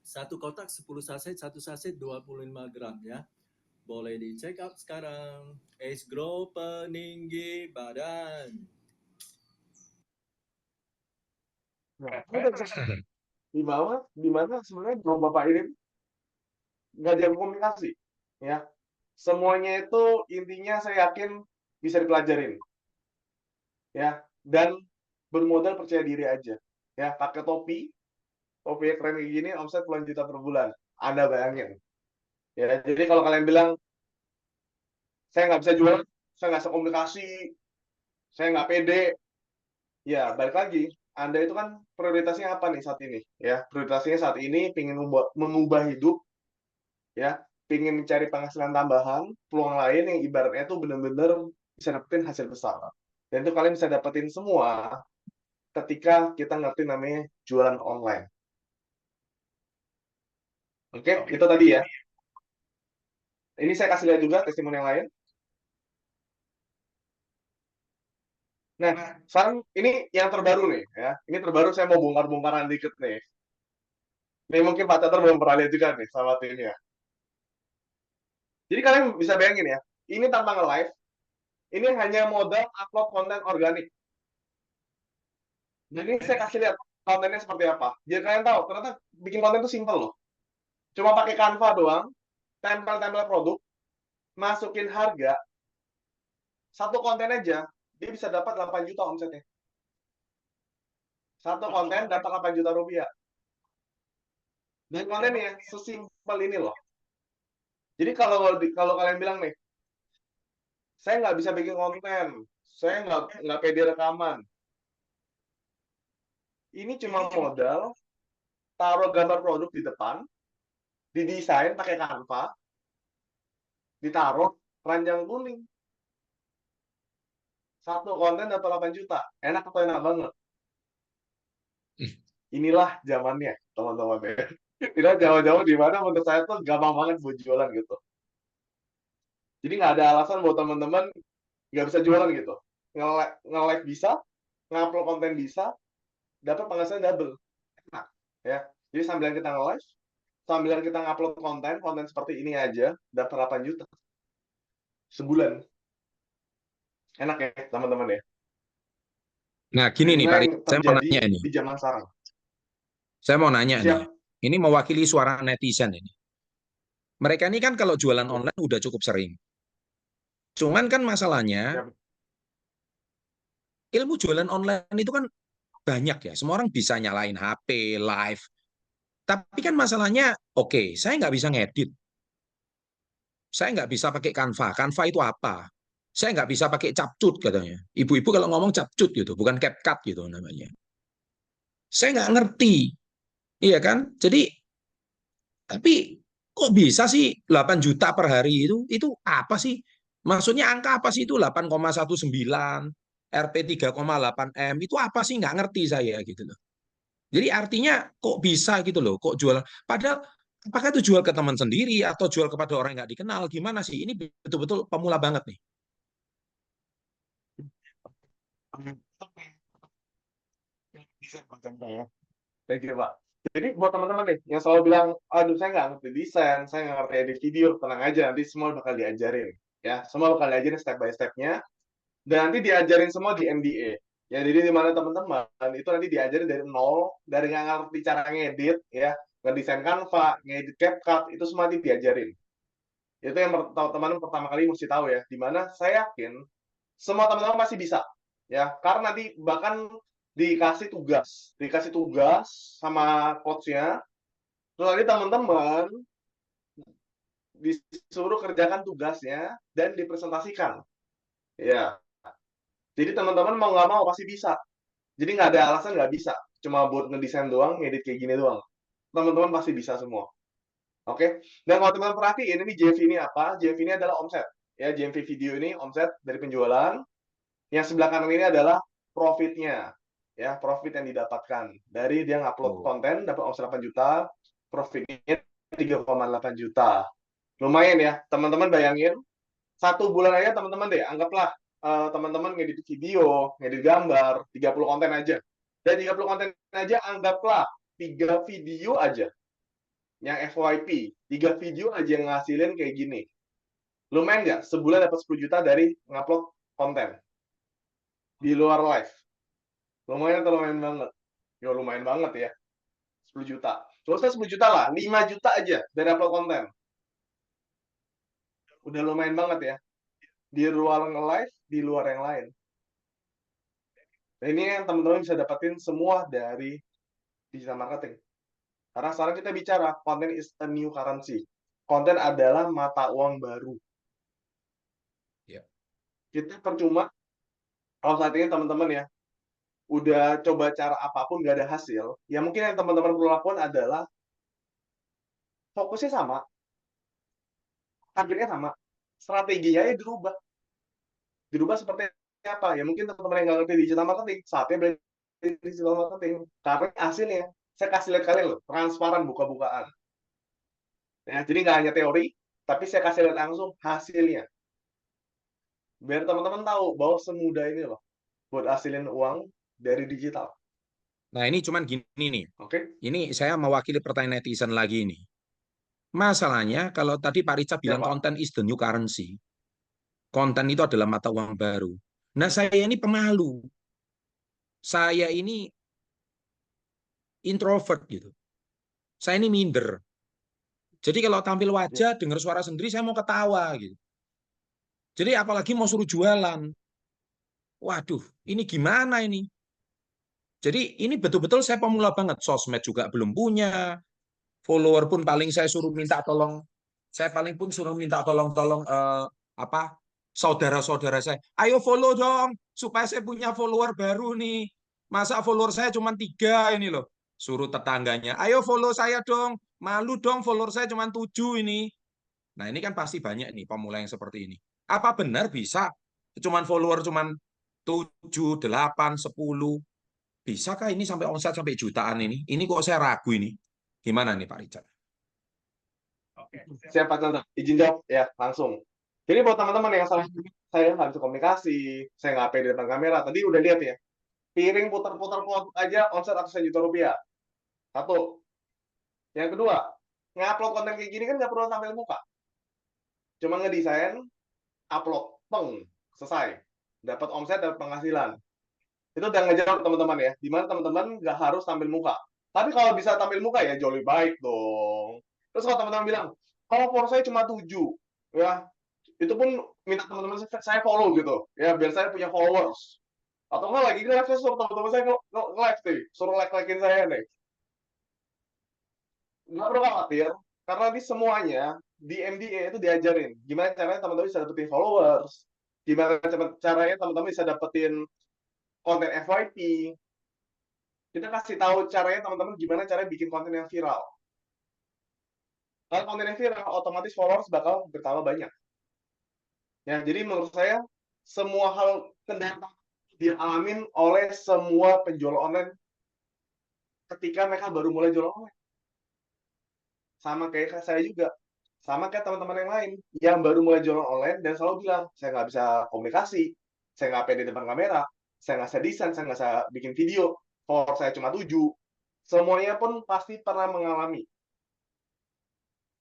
Satu kotak 10 saset, satu saset 25 gram ya. Boleh di check out sekarang. Esgrow peninggi badan. Nah, di mana sebenarnya bapak ini nggak jago komunikasi, ya. Semuanya itu intinya saya yakin bisa dipelajarin, ya. Dan bermodal percaya diri aja, ya. Pakai topi yang keren kayak gini, omset puluhan juta per bulan. Anda bayangin, ya. Jadi kalau kalian bilang saya nggak bisa jual, saya nggak bisa komunikasi, saya nggak pede, ya balik lagi. Anda itu kan prioritasnya apa nih saat ini? Ya, prioritasnya saat ini ingin mengubah hidup, ya, ingin mencari penghasilan tambahan, peluang lain yang ibaratnya itu benar-benar bisa dapetin hasil besar. Dan itu kalian bisa dapetin semua ketika kita ngerti namanya jualan online. Oke, itu tadi ya. Ini saya kasih lihat juga testimoni yang lain. Nah, sekarang ini yang terbaru nih, ya. Ini terbaru, saya mau bongkar-bongkaran dikit nih. Ini mungkin Pak Catur belum pernah lihat juga nih sama ini ya. Jadi kalian bisa bayangin ya, ini tanpa nge-live, ini hanya modal upload konten organik. Dan ini saya kasih lihat kontennya seperti apa. Biar kalian tahu, ternyata bikin konten itu simple loh. Cuma pakai Canva doang, tempel-tempel produk, masukin harga, satu konten aja, dia bisa dapat 8 juta omsetnya. Satu konten dapat 8 juta rupiah. Dan kontennya sesimpel ini loh. Jadi kalau kalian bilang nih, saya nggak bisa bikin konten, saya nggak pede rekaman. Ini cuma modal, taruh gambar produk di depan, didesain pakai Canva, ditaruh ranjang kuning. Satu konten dapat 8 juta. Enak atau enak banget? Inilah zamannya, teman-teman. Tidak jauh-jauh di mana menurut saya tuh gampang banget buat jualan gitu. Jadi nggak ada alasan buat teman-teman nggak bisa jualan gitu. Nge-live bisa, ngupload konten bisa, dapat penghasilan double. Enak, ya. Jadi sambil kita nge-live, sambil kita ngupload konten seperti ini aja, dapat 8 juta. Sebulan. Enak ya, teman-teman ya. Nah, gini nih Pak, saya mau nanya ini. Di zaman sekarang. Saya mau nanya Siap. nih. Ini mewakili suara netizen ini. Mereka ini kan kalau jualan online udah cukup sering. Cuman kan masalahnya, Siap. ilmu jualan online itu kan banyak ya. Semua orang bisa nyalain HP, live. Tapi kan masalahnya, oke, saya nggak bisa ngedit. Saya nggak bisa pakai Canva. Canva itu apa? Saya nggak bisa pakai Capcut katanya. Ibu-ibu kalau ngomong Capcut gitu, bukan CapCut gitu namanya. Saya nggak ngerti, iya kan? Jadi, tapi kok bisa sih 8 juta per hari itu? Itu apa sih? Maksudnya angka apa sih itu 8,19 RP 3,8 M itu apa sih? Nggak ngerti saya gitu loh. Jadi artinya kok bisa gitu loh, kok jual. Padahal apakah itu jual ke teman sendiri atau jual kepada orang yang nggak dikenal? Gimana sih? Ini betul-betul pemula banget nih. Bisa konten ya. Thank you, Pak. Jadi buat teman-teman nih yang selalu bilang, aduh saya nggak ngerti desain, saya nggak ngerti edit video, tenang aja, nanti semua bakal diajarin. Ya, semua bakal diajarin step by step-nya, dan nanti diajarin semua di MDA. Ya, jadi di mana teman-teman itu nanti diajarin dari nol, dari nggak ngerti cara ngedit, ya, ngedesain Canva, ngedit CapCut, itu semua nanti diajarin. Itu yang teman-teman pertama kali mesti tahu ya, di mana saya yakin semua teman-teman pasti bisa. Ya, karena nanti bahkan dikasih tugas sama coach-nya, terus nanti teman-teman disuruh kerjakan tugasnya dan dipresentasikan. Ya, jadi teman-teman mau nggak mau pasti bisa. Jadi nggak ada alasan nggak bisa. Cuma buat ngedesain doang, ngedit kayak gini doang. Teman-teman pasti bisa semua. Oke? Dan kalau teman-teman perhatiin, ini JV ini apa? JV ini adalah omset. Ya, JV video ini omset dari penjualan. Yang sebelah kanan ini adalah profitnya. Ya, profit yang didapatkan. Dari dia ngupload konten, dapat omset 8 juta, profitnya 3,8 juta. Lumayan ya, teman-teman bayangin. 1 bulan aja teman-teman deh, anggaplah teman-teman ngedit video, ngedit gambar, 30 konten aja. Dan 30 konten aja anggaplah 3 video aja. Yang FYP, 3 video aja yang ngasilin kayak gini. Lumayan nggak? Sebulan dapat 10 juta dari ngupload konten. Di luar live. Lumayan atau lumayan banget? Ya lumayan banget ya. 10 juta. Terus 10 juta lah, 5 juta aja dari upload konten. Udah lumayan banget ya. Di luar nge-live, di luar yang lain. Nah, ini yang teman-teman bisa dapetin semua dari digital marketing. Karena sekarang kita bicara, konten is a new currency. Konten adalah mata uang baru. Ya. Kita percuma, kalau saat ini teman-teman ya, udah coba cara apapun gak ada hasil, ya mungkin yang teman-teman perlu lakukan adalah fokusnya sama, targetnya sama, strateginya ya dirubah. Dirubah seperti apa? Ya mungkin teman-teman yang nggak ngerti digital marketing, saatnya belajar digital marketing. Karena hasilnya, saya kasih lihat kalian loh, transparan, buka-bukaan. Ya, jadi nggak hanya teori, tapi saya kasih lihat langsung hasilnya. Biar teman-teman tahu bahwa semudah ini loh, buat hasilin uang dari digital. Nah, ini cuman gini nih. Oke? Ini saya mewakili pertanyaan netizen lagi nih. Masalahnya kalau tadi Pak Richard bilang Pak. konten is the new currency. Konten itu adalah mata uang baru. Nah, saya ini pemalu. Saya ini introvert gitu. Saya ini minder. Jadi kalau tampil wajah, dengar suara sendiri, saya mau ketawa gitu. Jadi apalagi mau suruh jualan. Waduh, ini gimana ini? Jadi ini betul-betul saya pemula banget. Sosmed juga belum punya. Follower pun paling saya suruh minta tolong. Saya paling pun suruh minta tolong-tolong apa saudara-saudara saya. Ayo follow dong, supaya saya punya follower baru nih. Masa follower saya cuma 3 ini loh. Suruh tetangganya, ayo follow saya dong. Malu dong follower saya cuma 7 ini. Nah ini kan pasti banyak nih pemula yang seperti ini. Apa benar bisa cuman follower cuman 7, 8, 10? Bisakah ini sampai omset sampai jutaan ini? Ini kok saya ragu ini. Gimana nih Pak Richard? Oke, siap Pak Chandra. Izin jawab ya langsung. Jadi buat teman-teman yang salah, saya nggak bisa komunikasi, saya nggak pede depan kamera. Tadi udah lihat ya, piring putar-putar aja omset ratusan juta rupiah. Satu. Yang kedua, ngupload konten kayak gini kan nggak perlu tampil muka. Cuma ngedesain, upload, peng, selesai. Dapat omset, dapat penghasilan. Itu udah ngejawab teman-teman ya. Dimana teman-teman nggak harus tampil muka. Tapi kalau bisa tampil muka ya jauh lebih baik dong. Terus kalau teman-teman bilang, kalau follower saya cuma 7, ya itu pun minta teman-teman saya follow gitu. Ya biar saya punya followers. Atau enggak lagi live, saya suruh teman-teman saya live nih, suruh like-likein saya nih. Nggak perlu khawatir, karena di semuanya, di MDA itu diajarin. Gimana caranya teman-teman bisa dapetin followers, gimana caranya teman-teman bisa dapetin konten FYP. Kita kasih tahu caranya teman-teman gimana caranya bikin konten yang viral. Kalau konten yang viral, otomatis followers bakal bertambah banyak. Ya, jadi menurut saya, semua hal kendala dialamin oleh semua penjual online ketika mereka baru mulai jual online. Sama kayak saya juga. Sama kayak teman-teman yang lain yang baru mulai jualan online dan selalu bilang, saya nggak bisa komunikasi, saya nggak pede depan kamera, saya nggak bisa desain, saya nggak bisa bikin video, follower saya cuma 7. Semuanya pun pasti pernah mengalami.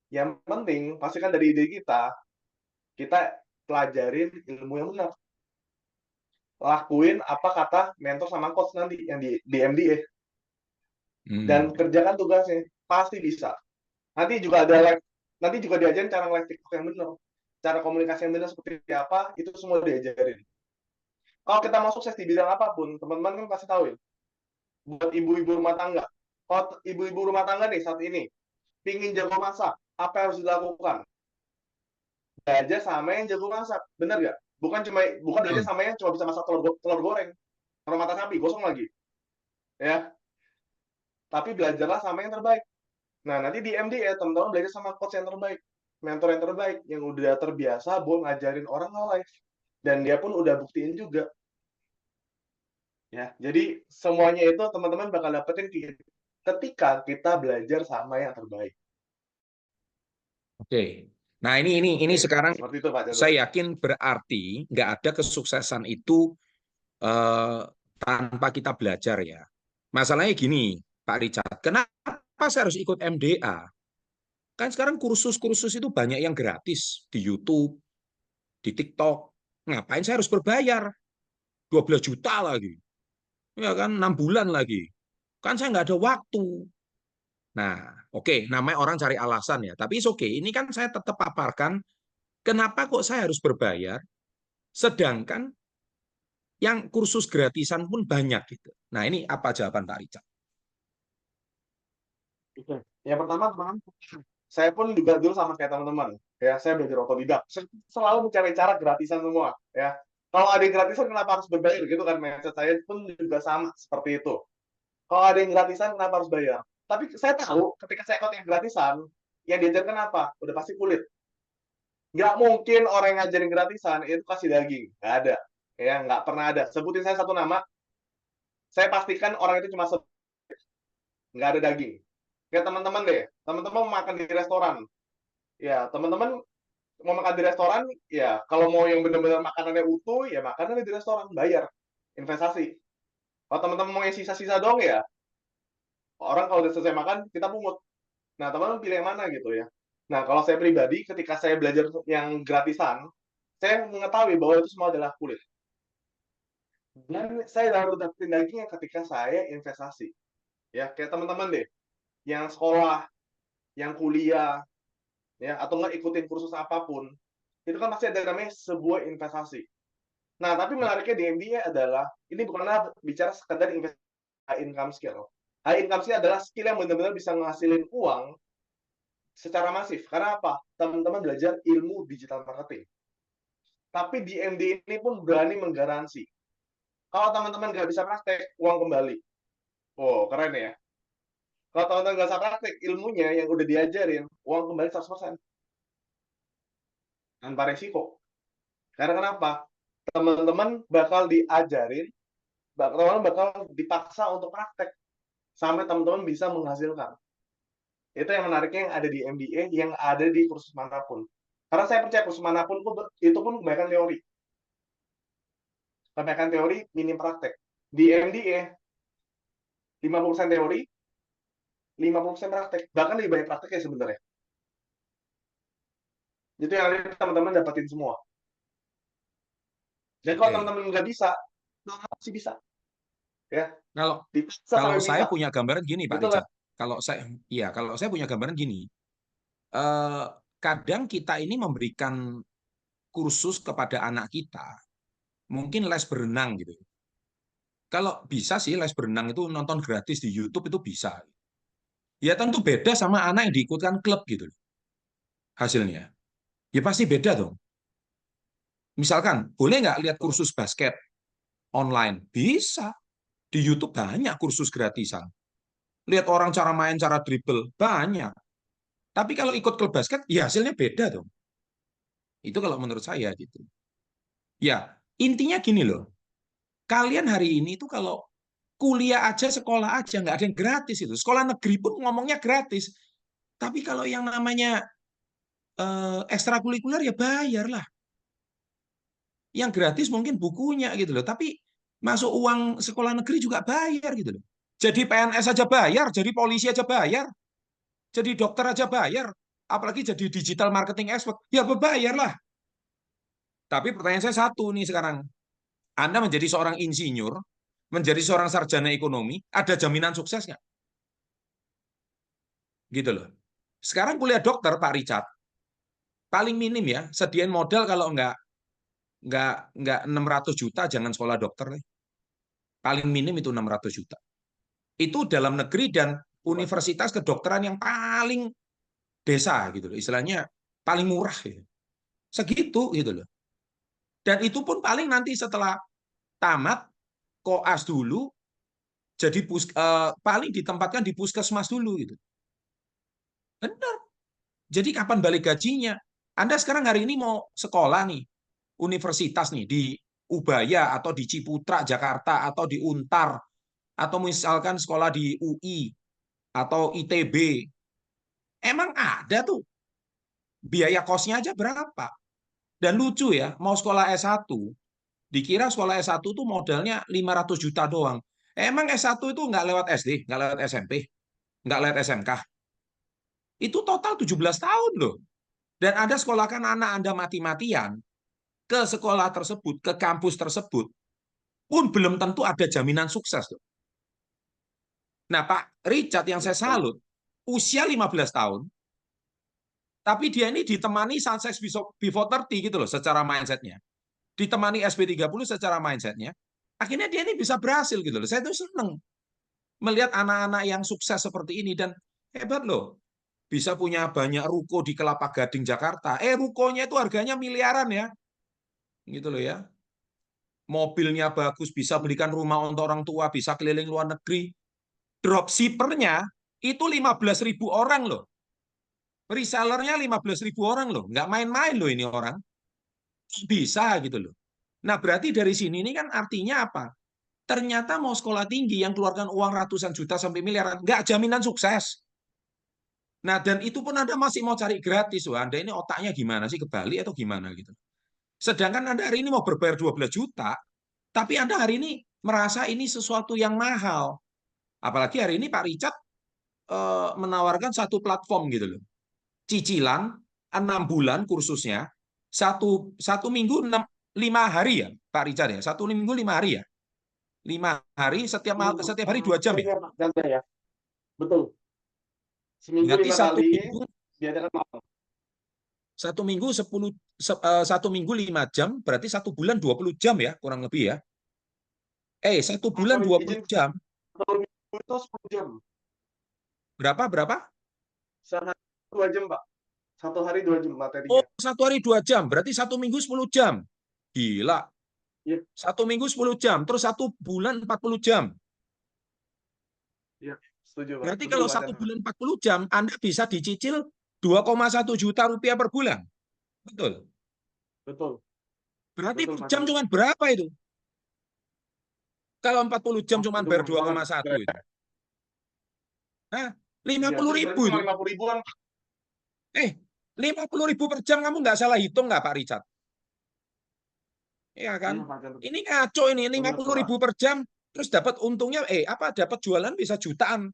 Yang penting, pastikan dari ide kita pelajarin ilmu yang benar. Lakuin apa kata mentor sama coach nanti yang di MDA. Dan kerjakan tugasnya. Pasti bisa. Nanti juga diajarin cara live TikTok yang benar. Cara komunikasi yang benar seperti apa, itu semua diajarin. Kalau kita mau sukses di bidang apapun, teman-teman kan pasti tahu ya. Buat ibu-ibu rumah tangga. Kalau ibu-ibu rumah tangga nih saat ini, pingin jago masak, apa yang harus dilakukan? Belajar sama yang jago masak, bener nggak? Bukan belajar sama yang cuma bisa masak telur goreng, telur mata sapi, gosong lagi, ya. Tapi belajarlah sama yang terbaik. Nah, nanti di MDA teman-teman belajar sama coach yang terbaik, mentor yang terbaik, yang udah terbiasa buat ngajarin orang live, dan dia pun udah buktiin juga. Ya, jadi semuanya itu teman-teman bakal dapetin ketika kita belajar sama yang terbaik. Oke. Nah, ini sekarang Seperti itu, Pak Jadul. saya yakin berarti nggak ada kesuksesan itu tanpa kita belajar ya. Masalahnya gini, Pak Richard, kenapa saya harus ikut MDA? Kan sekarang kursus-kursus itu banyak yang gratis di YouTube, di TikTok. Ngapain saya harus berbayar? 12 juta lagi. Ya kan, 6 bulan lagi. Kan saya nggak ada waktu. Nah, oke, namanya orang cari alasan ya. Tapi oke, ini kan saya tetap paparkan, kenapa kok saya harus berbayar, sedangkan yang kursus gratisan pun banyak gitu. Nah, ini apa jawaban Pak Richard? Yang pertama, saya pun juga dulu sama kayak teman-teman. Ya, saya belajar otodidak. Saya selalu mencari cara gratisan semua. Ya, kalau ada yang gratisan, kenapa harus berbayar? Gitu kan, mindset saya pun juga sama seperti itu. Kalau ada yang gratisan, kenapa harus bayar? Tapi saya tahu, ketika saya ikut yang gratisan, yang diajarkan apa? Udah pasti kulit. Nggak mungkin orang yang ngajarin gratisan itu kasih daging. Nggak ada. Ya, nggak pernah ada. Sebutin saya satu nama, saya pastikan orang itu cuma nggak ada daging. Kayak teman-teman deh, teman-teman mau makan di restoran. Ya, teman-teman mau makan di restoran, ya kalau mau yang benar-benar makanannya utuh, ya makanannya di restoran, bayar, investasi. Kalau teman-teman mau yang sisa-sisa dong ya, orang kalau udah selesai makan, kita pungut. Nah, teman-teman pilih yang mana gitu ya. Nah, kalau saya pribadi, ketika saya belajar yang gratisan, saya mengetahui bahwa itu semua adalah kulit. Dan saya baru dapetin dagingnya ketika saya investasi. Ya, kayak teman-teman deh, yang sekolah, yang kuliah, ya, atau nggak ikutin kursus apapun, itu kan pasti ada namanya sebuah investasi. Nah, tapi menariknya di MBA adalah, ini bukanlah bicara sekedar high income skill. High income skill adalah skill yang benar-benar bisa menghasilin uang secara masif. Karena apa? Teman-teman belajar ilmu digital marketing. Tapi di MD ini pun berani menggaransi. Kalau teman-teman nggak bisa praktek, uang kembali. Oh, keren ya. Kalau teman-teman nggak bisa praktek, ilmunya yang udah diajarin, uang kembali 100%. Tanpa resiko. Karena kenapa? Teman-teman bakal diajarin, teman-teman bakal dipaksa untuk praktek. Sampai teman-teman bisa menghasilkan. Itu yang menariknya yang ada di MBA, yang ada di kursus manapun. Karena saya percaya kursus manapun itu pun kebanyakan teori. Kebanyakan teori, minim praktek. Di MBA, 50% teori, 50% praktek. Bahkan lebih banyak praktek ya sebenarnya. Itu yang nanti teman-teman dapatin semua. Dan kalau teman-teman nggak bisa, masih bisa. Ya. Kalau saya punya gambaran gini, Pak Richard. Kalau saya punya gambaran gini. Kadang kita ini memberikan kursus kepada anak kita, mungkin les berenang gitu. Kalau bisa sih les berenang itu nonton gratis di YouTube itu bisa. Ya tentu beda sama anak yang diikutkan klub gitu loh, hasilnya. Ya pasti beda dong. Misalkan, boleh nggak lihat kursus basket online? Bisa. Di YouTube banyak kursus gratisan. Lihat orang cara main, cara dribble, banyak. Tapi kalau ikut klub basket, ya hasilnya beda dong. Itu kalau menurut saya gitu. Ya, intinya gini loh. Kalian hari ini itu kalau kuliah aja, sekolah aja, nggak ada yang gratis itu. Sekolah negeri pun ngomongnya gratis. Tapi kalau yang namanya ekstrakurikuler ya bayar lah. Yang gratis mungkin bukunya gitu loh. Tapi masuk uang sekolah negeri juga bayar gitu loh. Jadi PNS aja bayar, jadi polisi aja bayar, jadi dokter aja bayar. Apalagi jadi digital marketing expert, ya berbayar lah. Tapi pertanyaan saya satu nih sekarang. Anda menjadi seorang insinyur, menjadi seorang sarjana ekonomi, ada jaminan sukses nggak? Gitu loh. Sekarang kuliah dokter, Pak Richard, paling minim ya, sediain modal kalau nggak 600 juta, jangan sekolah dokter. Paling minim itu 600 juta. Itu dalam negeri dan universitas kedokteran yang paling desa gitu loh. Istilahnya paling murah gitu. Segitu gitu loh. Dan itu pun paling nanti setelah tamat koas dulu, jadi paling ditempatkan di puskesmas dulu gitu. Benar. Jadi kapan balik gajinya? Anda sekarang hari ini mau sekolah nih, universitas nih di Ubaya atau di Ciputra Jakarta atau di Untar atau misalkan sekolah di UI atau ITB. Emang ada tuh biaya kosnya aja berapa? Dan lucu ya, mau sekolah S1, dikira sekolah S1 tuh modalnya 500 juta doang. Emang S1 itu nggak lewat SD, nggak lewat SMP, nggak lewat SMK. Itu total 17 tahun loh. Dan Anda sekolahkan anak Anda mati-matian ke sekolah tersebut, ke kampus tersebut, pun belum tentu ada jaminan sukses loh. Nah, Pak Richard yang saya salut, usia 15 tahun, tapi dia ini ditemani Sunset Before 30 gitu loh secara mindsetnya. Ditemani SB30 secara mindsetnya. Akhirnya dia ini bisa berhasil gitu loh. Saya tuh seneng melihat anak-anak yang sukses seperti ini dan hebat loh. Bisa punya banyak ruko di Kelapa Gading Jakarta. Rukonya itu harganya miliaran ya. Gitu loh ya. Mobilnya bagus, bisa belikan rumah untuk orang tua, bisa keliling luar negeri. Dropshippernya itu 15.000 orang loh. Resellernya 15.000 orang loh. Nggak main-main loh ini orang. Bisa gitu loh. Nah, berarti dari sini ini kan artinya apa? Ternyata mau sekolah tinggi yang keluarkan uang ratusan juta sampai miliaran, nggak jaminan sukses. Nah, dan itu pun Anda masih mau cari gratis. Wah, Anda ini otaknya gimana sih? Ke Bali atau gimana gitu. Sedangkan Anda hari ini mau berbayar 12 juta, tapi Anda hari ini merasa ini sesuatu yang mahal. Apalagi hari ini Pak Richard menawarkan satu platform gitu loh. Cicilan 6 bulan kursusnya, satu minggu 5 hari ya, Pak Richard ya. 1 minggu 5 hari ya. 5 hari setiap hari 2 jam ya. Ya. Betul. Seminggu Berarti 5 kali diadakan malam. 1 minggu 5 jam, berarti 1 bulan 20 jam ya, kurang lebih ya. 1 bulan 20 jam. 1 minggu itu 10 jam. Berapa? Sehari 2 jam, Pak. 1 hari 2 jam materinya. Oh, 1 hari 2 jam, berarti 1 minggu 10 jam. Gila. Iya. 1 minggu 10 jam, terus 1 bulan 40 jam. Iya, setuju, Pak. Berarti Betul, kalau Pak 1 Chandra. bulan 40 jam, Anda bisa dicicil 2,1 juta rupiah per bulan. Betul. Betul. Berarti Betul, per Pak jam Chandra. cuma berapa itu? Kalau 40 jam cuma Itu bayar mahal banget. 2,1 itu. Hah? Iya, 50.000 cuma itu. 50 ribuan. 50.000 per jam kamu nggak salah hitung nggak Pak Richard? Iya kan? Iya, Pak Chandra. Ini ngaco ini, 50.000 per jam, terus dapat untungnya, dapat jualan bisa jutaan.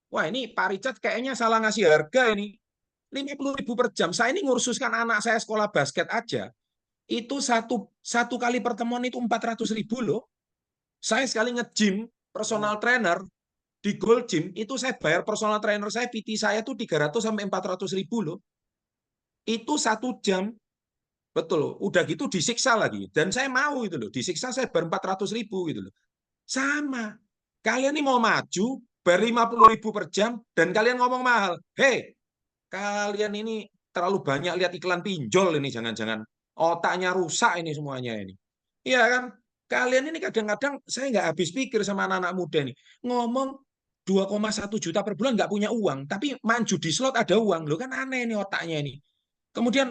Wah ini Pak Richard kayaknya salah ngasih harga ini. 50.000 per jam. Saya ini ngursuskan anak saya sekolah basket aja, itu satu kali pertemuan itu 400.000 loh. Saya sekali nge-gym, personal trainer, di Gold Gym, itu saya bayar personal trainer saya, PT saya tuh 300 sampai 400.000 loh. Itu 1 jam. Betul, udah gitu disiksa lagi. Dan saya mau itu loh, disiksa saya bayar 400.000 gitu loh. Sama. Kalian ini mau maju, bar 50.000 per jam, dan kalian ngomong mahal. Hei, kalian ini terlalu banyak lihat iklan pinjol ini, jangan-jangan otaknya rusak ini semuanya ini. Iya kan? Kalian ini kadang-kadang saya nggak habis pikir sama anak-anak muda ini. Ngomong 2,1 juta per bulan nggak punya uang, tapi maju di slot ada uang. Loh kan aneh ini otaknya ini. Kemudian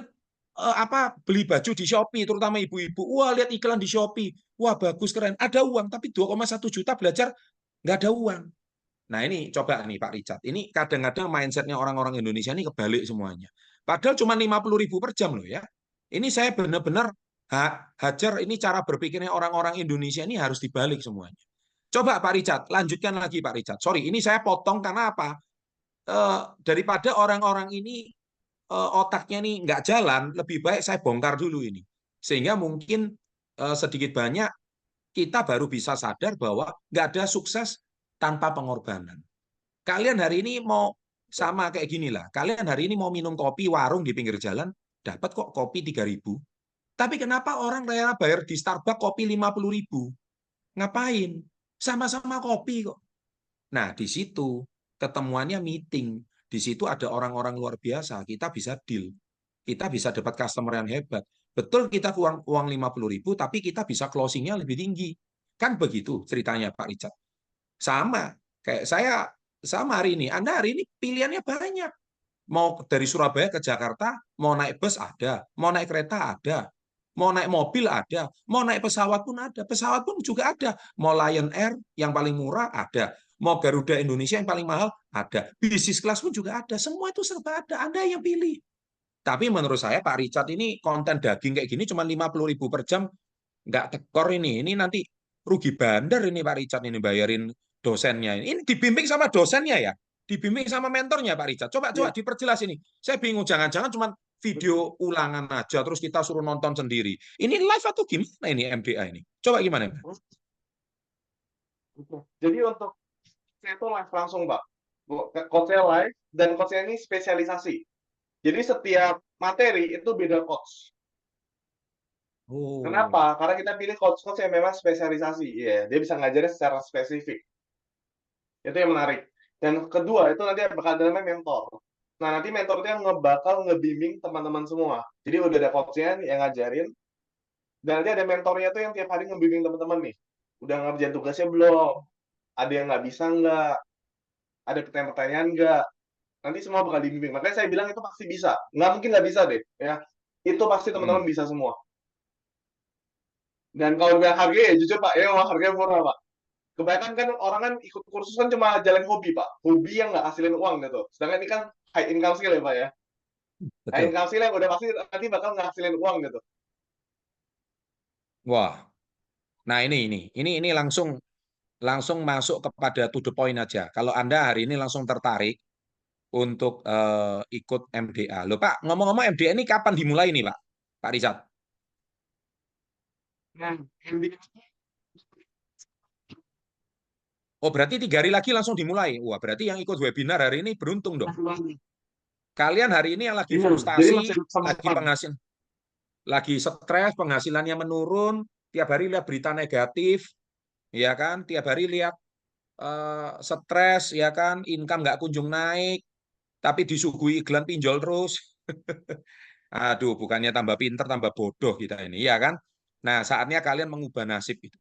beli baju di Shopee, terutama ibu-ibu. Wah, lihat iklan di Shopee. Wah, bagus, keren. Ada uang, tapi 2,1 juta belajar nggak ada uang. Nah ini coba nih Pak Richard, ini kadang-kadang mindsetnya orang-orang Indonesia ini kebalik semuanya. Padahal cuma 50.000 per jam loh ya. Ini saya benar-benar hajar, ini cara berpikirnya orang-orang Indonesia ini harus dibalik semuanya. Coba Pak Richard, lanjutkan lagi Pak Richard. Sorry, ini saya potong karena apa? Daripada orang-orang ini otaknya nih nggak jalan, lebih baik saya bongkar dulu ini. Sehingga mungkin sedikit banyak kita baru bisa sadar bahwa nggak ada sukses tanpa pengorbanan. Kalian hari ini mau sama kayak gini lah. Kalian hari ini mau minum kopi warung di pinggir jalan, dapat kok kopi 3.000. Tapi kenapa orang rela bayar di Starbucks kopi 50.000? Ngapain? Sama-sama kopi kok. Nah, di situ ketemuannya meeting. Di situ ada orang-orang luar biasa. Kita bisa deal. Kita bisa dapat customer yang hebat. Betul kita uang 50.000, tapi kita bisa closingnya lebih tinggi. Kan begitu ceritanya Pak Richard. Sama. Kayak saya sama hari ini. Anda hari ini pilihannya banyak. Mau dari Surabaya ke Jakarta, mau naik bus ada, mau naik kereta ada, mau naik mobil ada, mau naik pesawat pun ada. Pesawat pun juga ada. Mau Lion Air yang paling murah ada. Mau Garuda Indonesia yang paling mahal ada. Bisnis kelas pun juga ada. Semua itu serba ada. Anda yang pilih. Tapi menurut saya Pak Richard ini konten daging kayak gini cuma 50.000 per jam. Nggak tekor ini. Ini nanti rugi bandar ini Pak Richard ini bayarin dosennya. Ini dibimbing sama dosennya ya? Dibimbing sama mentornya Pak Richard. Coba Iya, diperjelas ini. Saya bingung. Jangan-jangan cuma video ulangan aja terus kita suruh nonton sendiri. Ini live atau gimana ini MDA ini? Coba gimana? jadi untuk saya itu live langsung, Pak. Coachnya live dan coachnya ini spesialisasi. Jadi setiap materi itu beda coach. Oh. Kenapa? Karena kita pilih coach-coach yang memang spesialisasi. Iya, dia bisa ngajarin secara spesifik. Itu yang menarik. Dan kedua, itu nanti bakal ada namanya mentor. Nah, nanti mentor itu yang bakal ngebimbing teman-teman semua. Jadi udah ada coach-nya yang ngajarin, dan nanti ada mentornya tuh yang tiap hari ngebimbing teman-teman nih. Udah ngerjain tugasnya belum? Ada yang nggak bisa nggak? Ada pertanyaan-pertanyaan nggak? Nanti semua bakal dibimbing. Makanya saya bilang itu pasti bisa. Nggak mungkin nggak bisa deh. Ya, itu pasti teman-teman bisa semua. Dan kalau bilang harganya, ya jujur Pak, ya memang harganya murah Pak. Kebanyakan kan orang kan ikut kursus kan cuma jalan hobi Pak. Hobi yang nggak hasilin uang gitu. Sedangkan ini kan high income skill ya Pak ya. High Betul. income skill yang udah pasti nanti bakal ngasilin uang gitu. Wah. Nah, ini langsung masuk kepada to the point aja. Kalau Anda hari ini langsung tertarik untuk ikut MDA. Loh Pak, ngomong-ngomong MDA ini kapan dimulai nih Pak? Pak Richard? Nah, MBA Oh berarti 3 hari lagi langsung dimulai. Wah berarti yang ikut webinar hari ini beruntung dong. Kalian hari ini yang lagi jadi frustasi, masih lagi penghasilan, lagi stres, penghasilannya menurun, tiap hari lihat berita negatif, ya kan? Tiap hari lihat stres, ya kan? Income nggak kunjung naik, tapi disuguhi iklan pinjol terus. Aduh, bukannya tambah pinter, tambah bodoh kita ini, ya kan? Nah, saatnya kalian mengubah nasib itu.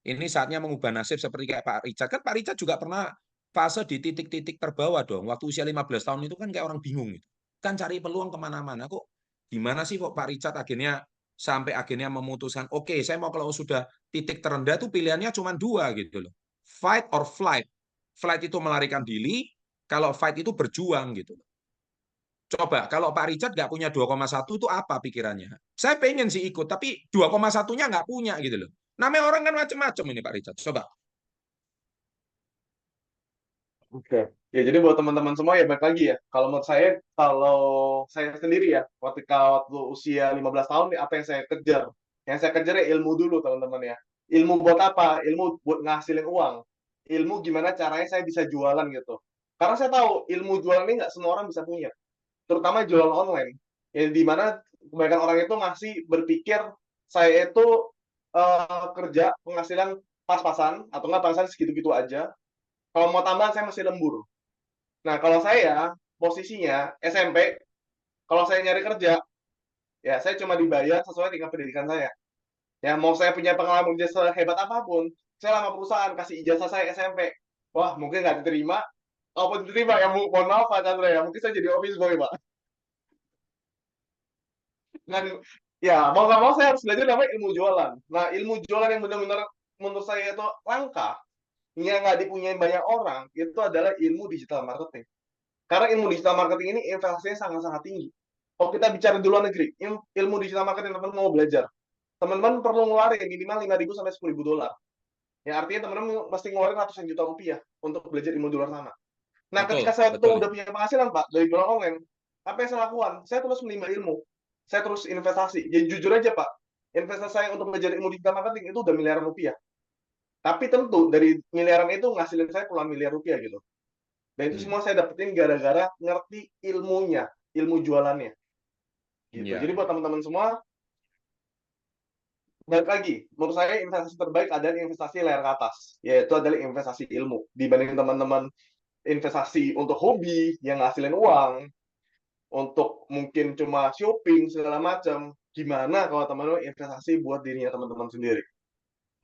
Ini saatnya mengubah nasib seperti kayak Pak Richard. Kan Pak Richard juga pernah fase di titik-titik terbawah dong. Waktu usia 15 tahun itu kan kayak orang bingung gitu. Kan cari peluang kemana-mana. Kok gimana sih kok Pak Richard akhirnya memutuskan, oke, saya mau kalau sudah titik terendah tuh pilihannya cuma 2 gitu loh. Fight or flight. Flight itu melarikan diri, kalau fight itu berjuang gitu. Coba kalau Pak Richard nggak punya 2,1 itu apa pikirannya? Saya pengen sih ikut, tapi 2,1-nya nggak punya gitu loh. Namanya orang kan macam-macam ini Pak Richard. Coba. Oke. Ya, jadi buat teman-teman semua ya balik lagi ya. Kalau menurut saya, kalau saya sendiri ya, waktu usia 15 tahun, apa yang saya kejar? Yang saya kejar ya ilmu dulu, teman-teman ya. Ilmu buat apa? Ilmu buat ngasilin uang. Ilmu gimana caranya saya bisa jualan gitu. Karena saya tahu ilmu jualan ini nggak semua orang bisa punya. Terutama jualan online. Ya, di mana kebanyakan orang itu ngasih berpikir, saya itu kerja penghasilan pas-pasan atau nggak pas-pasan segitu-gitu aja. Kalau mau tambahan saya mesti lembur. Nah, kalau saya posisinya SMP, kalau saya nyari kerja, ya saya cuma dibayar sesuai dengan pendidikan saya. Ya, mau saya punya pengalaman kerja sehebat apapun, saya lama perusahaan kasih ijazah saya SMP. Wah, mungkin nggak diterima. Walaupun diterima, ya mohon maaf Pak Chandra ya, mungkin saya jadi office boy, Pak. Dan ya mau nggak mau saya harus belajar namanya ilmu jualan. Nah, ilmu jualan yang benar-benar menurut saya itu langka, yang nggak dipunyai banyak orang, itu adalah ilmu digital marketing. Karena ilmu digital marketing ini investasinya sangat-sangat tinggi. Kalau kita bicara di luar negeri, ilmu digital marketing teman-teman mau belajar, teman-teman perlu ngeluarin minimal 5.000 sampai 10.000 dolar. Ya artinya teman-teman mesti ngeluarin ratusan juta rupiah untuk belajar ilmu di luar sana. Nah, ketika saya betul. udah punya penghasilan, Pak, dari jualan online, apa yang saya lakukan? Saya terus menimba ilmu. Saya terus investasi. Jadi jujur aja, Pak, investasi saya untuk belajar ilmu digital marketing itu udah miliaran rupiah. Tapi tentu dari miliaran itu ngasilin saya puluhan miliar rupiah gitu. Dan itu semua saya dapetin gara-gara ngerti ilmunya, ilmu jualannya. Gitu. Iya. Jadi buat teman-teman semua, balik lagi, menurut saya investasi terbaik adalah investasi layar ke atas, yaitu adalah investasi ilmu. Dibanding teman-teman investasi untuk hobi yang ngasilin uang, untuk mungkin cuma shopping segala macam, gimana kalau teman-teman investasi buat dirinya teman-teman sendiri?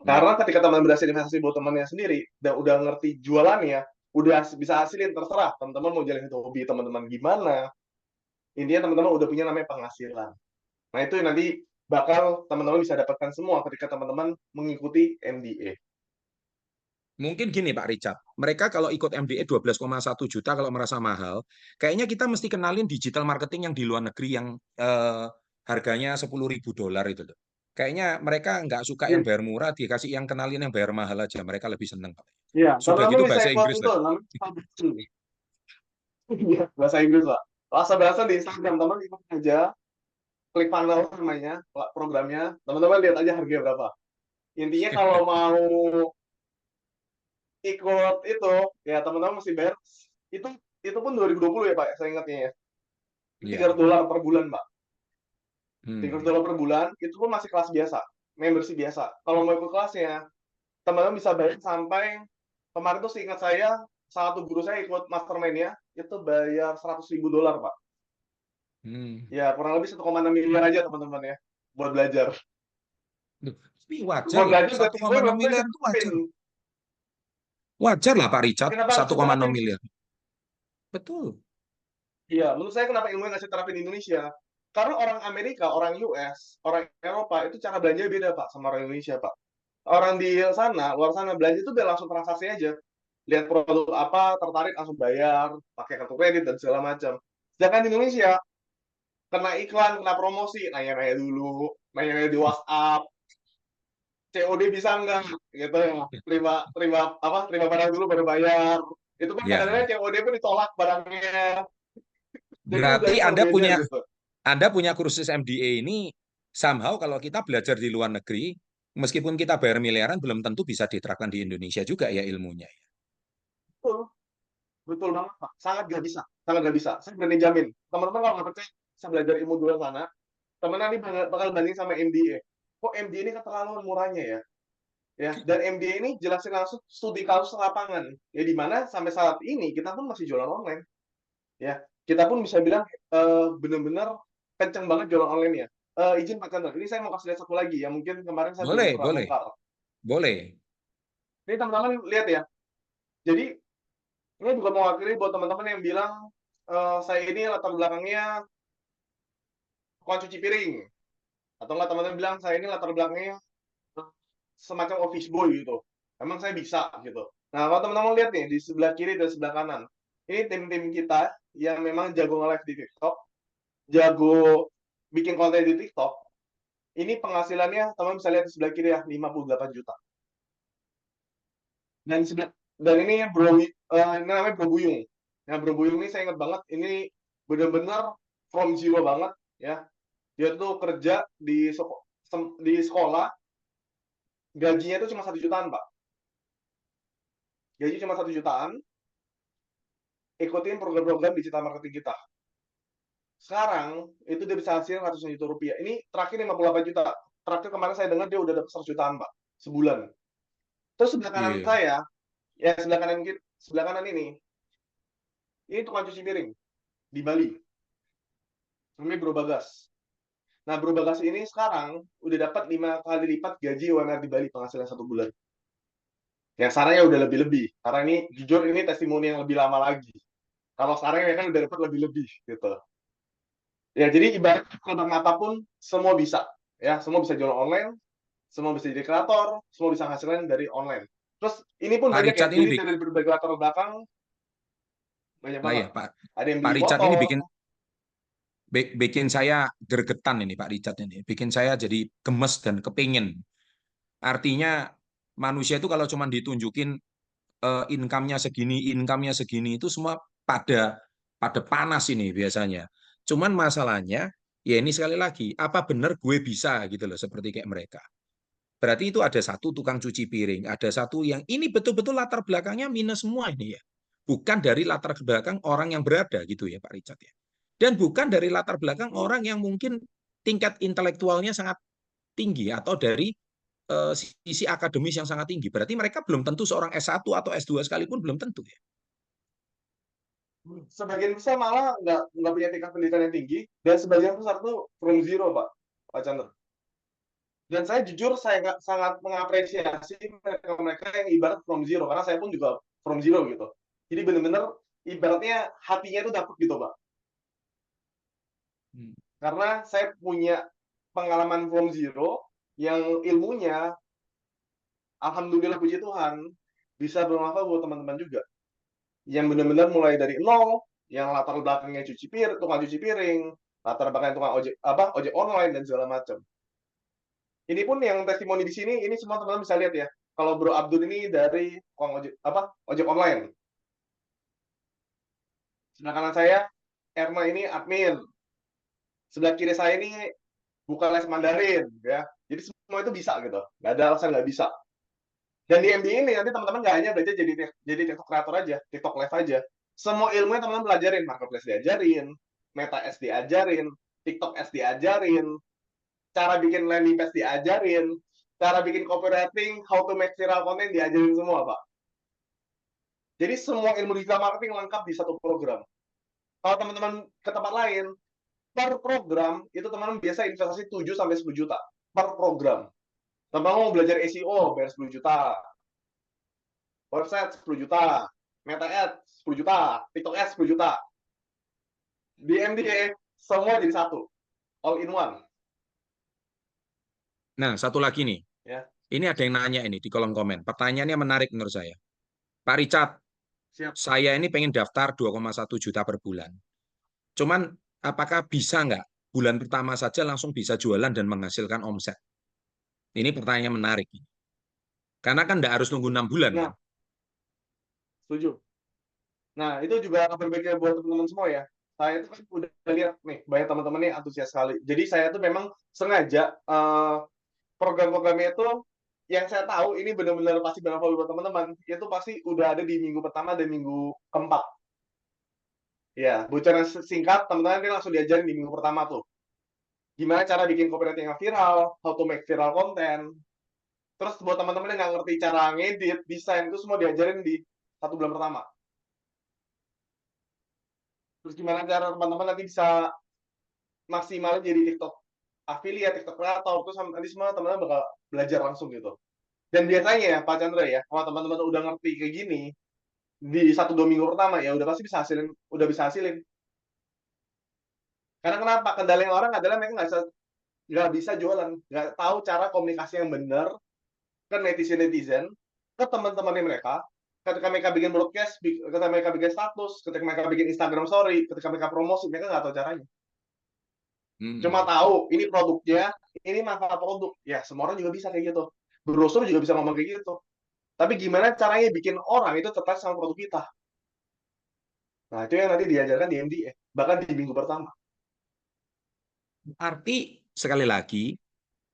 Karena ketika teman berhasil investasi buat temannya sendiri, dan udah ngerti jualannya, udah bisa hasilin, terserah teman-teman mau jalan itu hobi teman-teman gimana. Intinya teman-teman udah punya namanya penghasilan. Nah itu yang nanti bakal teman-teman bisa dapatkan semua ketika teman-teman mengikuti MBA. Mungkin gini Pak Richard, mereka kalau ikut MBA 12,1 juta kalau merasa mahal, kayaknya kita mesti kenalin digital marketing yang di luar negeri yang harganya 10.000 dolar itu loh. Kayaknya mereka nggak suka yang bayar murah, dikasih yang kenalin yang bayar mahal aja, mereka lebih seneng. Iya, Sudah gitu bahasa Inggris itu lagi. namanya Iya, bahasa Inggris, Pak. Bahasa-bahasa di Instagram, teman ikut aja, klik funnel namanya, programnya, teman-teman lihat aja harganya berapa. Intinya kalau mau ikut itu, ya teman-teman mesti bayar, itu pun 2020 ya Pak, saya ingatnya ya. Iya. $300 per bulan, Pak. Hmm. $300 per bulan, itu pun masih kelas biasa, membership biasa. Kalau mau ikut kelasnya, teman-teman bisa bayar sampai, kemarin tuh seingat saya, satu guru saya ikut mastermind-nya, itu bayar $100.000, Pak. Ya, kurang lebih 1,6 miliar aja teman-teman ya, buat belajar. Duh, tapi wajar Buat lah, belajar berarti gue 1,6 belum miliar itu wajar. pin. Wajar lah Pak Richard, Kenapa harus 1,6 terapin? miliar. Betul. Iya, menurut saya kenapa ilmunya nggak saya terapin di Indonesia? Karena orang Amerika, orang US, orang Eropa itu cara belanja beda Pak sama orang Indonesia Pak. Orang di sana, luar sana belanja itu udah langsung transaksi aja. Lihat produk apa, tertarik langsung bayar, pakai kartu kredit dan segala macam. Sedangkan di Indonesia, kena iklan, kena promosi, nanya-nanya dulu, nanya-nanya di WhatsApp, COD bisa nggak gitu ya, terima barang dulu baru bayar, itu kan Ya. kadang-kadang COD pun ditolak barangnya, jadi Berarti budaya berbeda gitu. Anda punya kursus MBA ini somehow kalau kita belajar di luar negeri, meskipun kita bayar miliaran belum tentu bisa diterapkan di Indonesia juga ya ilmunya. Betul, betul banget Pak, sangat gak bisa, saya berani jamin teman-teman kalau nggak percaya bisa belajar ilmu di luar sana, teman nanti bakal banding sama MBA, kok MBA ini keterlaluan murahnya ya, dan MBA ini jelasin langsung studi kasus lapangan ya, di mana sampai saat ini kita pun masih jualan online ya, kita pun bisa bilang benar-benar kenceng banget jualan online ya. Izin Pak Chandra, ini saya mau kasih lihat satu lagi ya, mungkin kemarin saya belum pernah Boleh. bongkar. Boleh. Ini teman-teman lihat ya, jadi ini juga mau akhiri buat teman-teman yang bilang saya ini latar belakangnya tukang cuci piring, atau nggak teman-teman bilang saya ini latar belakangnya semacam office boy gitu, emang saya bisa gitu. Nah kalau teman-teman lihat nih di sebelah kiri dan sebelah kanan, ini tim-tim kita yang memang jago nge-live di TikTok, jago bikin konten di TikTok, ini penghasilannya teman bisa lihat di sebelah kiri ya, 58 juta. Dan ini ini namanya Bro Buyung. Nah Bro Buyung ini saya ingat banget, ini benar-benar from zero banget ya. Dia tuh kerja di sekolah, gajinya itu cuma 1 jutaan Pak. Gaji cuma 1 jutaan, ikutin program-program digital marketing kita. Sekarang itu dia bisa hasil ratusan juta rupiah. Ini terakhir 58 juta. Terakhir kemarin saya dengar dia udah dapat 100 jutaan Pak sebulan. Terus sebelah kanan Iya. saya, ya sebelah kanan ini tukang cuci piring di Bali. Namanya Bro Bagas. Nah, Bro Bagas ini sekarang udah dapat 5 kali lipat gaji UMR di Bali penghasilan 1 bulan. Yang sekarang ya udah lebih-lebih. Karena ini jujur ini testimoni yang lebih lama lagi. Kalau sekarang ya kan udah dapat lebih-lebih gitu. Ya, jadi ibarat produk apapun semua bisa. Ya, semua bisa jual online, semua bisa jadi kreator, semua bisa hasilin dari online. Terus ini pun Pak banyak ya. Richard ini Jadi dari berbagai latar belakang banyak nah banget. ya Pak Ada yang Pak beli Richard ini motor. bikin saya gregetan ini Pak Richard ini. Bikin saya jadi gemes dan kepingin. Artinya manusia itu kalau cuma ditunjukin income-nya segini itu semua pada panas ini biasanya. Cuman masalahnya ya ini sekali lagi, apa benar gue bisa gitu loh seperti kayak mereka. Berarti itu ada satu tukang cuci piring, ada satu yang ini betul-betul latar belakangnya minus semua ini ya. Bukan dari latar belakang orang yang berada gitu ya Pak Richard ya. Dan bukan dari latar belakang orang yang mungkin tingkat intelektualnya sangat tinggi atau dari sisi akademis yang sangat tinggi. Berarti mereka belum tentu seorang S1 atau S2 sekalipun belum tentu ya. Sebagian besar malah nggak punya tingkat pendidikan yang tinggi, dan sebagian besar tuh from zero, Pak Chandra. Dan saya jujur saya sangat mengapresiasi mereka yang ibarat from zero, karena saya pun juga from zero gitu. Jadi benar-benar ibaratnya hatinya itu dapat gitu, Pak. Karena saya punya pengalaman from zero yang ilmunya, alhamdulillah puji Tuhan, bisa bermanfaat buat teman-teman juga. Yang benar-benar mulai dari nol, yang latar belakangnya tukang cuci piring, latar belakang tukang ojek online dan segala macam. Ini pun yang testimoni di sini, ini semua teman-teman bisa lihat ya. Kalau Bro Abdul ini dari ojek online. Sebelah kanan saya, Erma ini admin. Sebelah kiri saya ini buka les Mandarin, ya. Jadi semua itu bisa gitu. Nggak ada alasan nggak bisa. Dan di MBA ini nanti teman-teman nggak hanya belajar jadi TikTok kreator aja, TikTok live aja. Semua ilmunya teman-teman pelajarin, marketplace diajarin, Meta S diajarin, TikTok S diajarin, cara bikin landing page diajarin, cara bikin copywriting, how to make viral content diajarin semua, Pak. Jadi semua ilmu digital marketing lengkap di satu program. Kalau teman-teman ke tempat lain, per program itu teman-teman biasa investasi 7 sampai 10 juta per program. Teman-teman mau belajar SEO, bayar 10 juta. Website 10 juta. Meta Ads 10 juta. TikTok Ads 10 juta. Di MDA, semua jadi satu. All in one. Nah, satu lagi nih. Ya. Ini ada yang nanya ini di kolom komen. Pertanyaannya menarik menurut saya. Pak Richard, Siap. saya ini pengen daftar 2,1 juta per bulan. Cuman apakah bisa nggak bulan pertama saja langsung bisa jualan dan menghasilkan omset? Ini pertanyaan menarik. Karena kan nggak harus nunggu 6 bulan. Nah, kan? setuju. Nah, itu juga akan berbeda buat teman-teman semua ya. Saya itu kan udah lihat nih, banyak teman-teman nih antusias sekali. Jadi saya tuh memang sengaja program-programnya itu yang saya tahu ini benar-benar pasti bermanfaat buat teman-teman. Itu pasti udah ada di minggu pertama dan minggu keempat. Ya, bocoran singkat, teman-teman ini langsung diajarin di minggu pertama tuh. Gimana cara bikin copywriting yang viral, how to make viral content. Terus buat teman-teman yang nggak ngerti cara ngedit, desain, itu semua diajarin di 1 bulan pertama. Terus gimana cara teman-teman nanti bisa maksimal jadi TikTok affiliate, TikTok kreator, terus nanti semua teman-teman bakal belajar langsung gitu. Dan biasanya ya, Pak Chandra ya, kalau teman-teman udah ngerti kayak gini, di 1-2 minggu pertama ya udah pasti udah bisa hasilin. Karena kenapa? Kendala orang adalah mereka nggak bisa jualan, nggak tahu cara komunikasi yang benar ke netizen, ke teman-temannya mereka, ketika mereka bikin broadcast, ketika mereka bikin status, ketika mereka bikin Instagram story, ketika mereka promosi, mereka nggak tahu caranya. Cuma tahu ini produknya, ini manfaat produk. Ya, semua orang juga bisa kayak gitu. Brosur juga bisa ngomong kayak gitu. Tapi gimana caranya bikin orang itu tertarik sama produk kita? Nah, itu yang nanti diajarkan di MDA, bahkan di minggu pertama. Arti sekali lagi,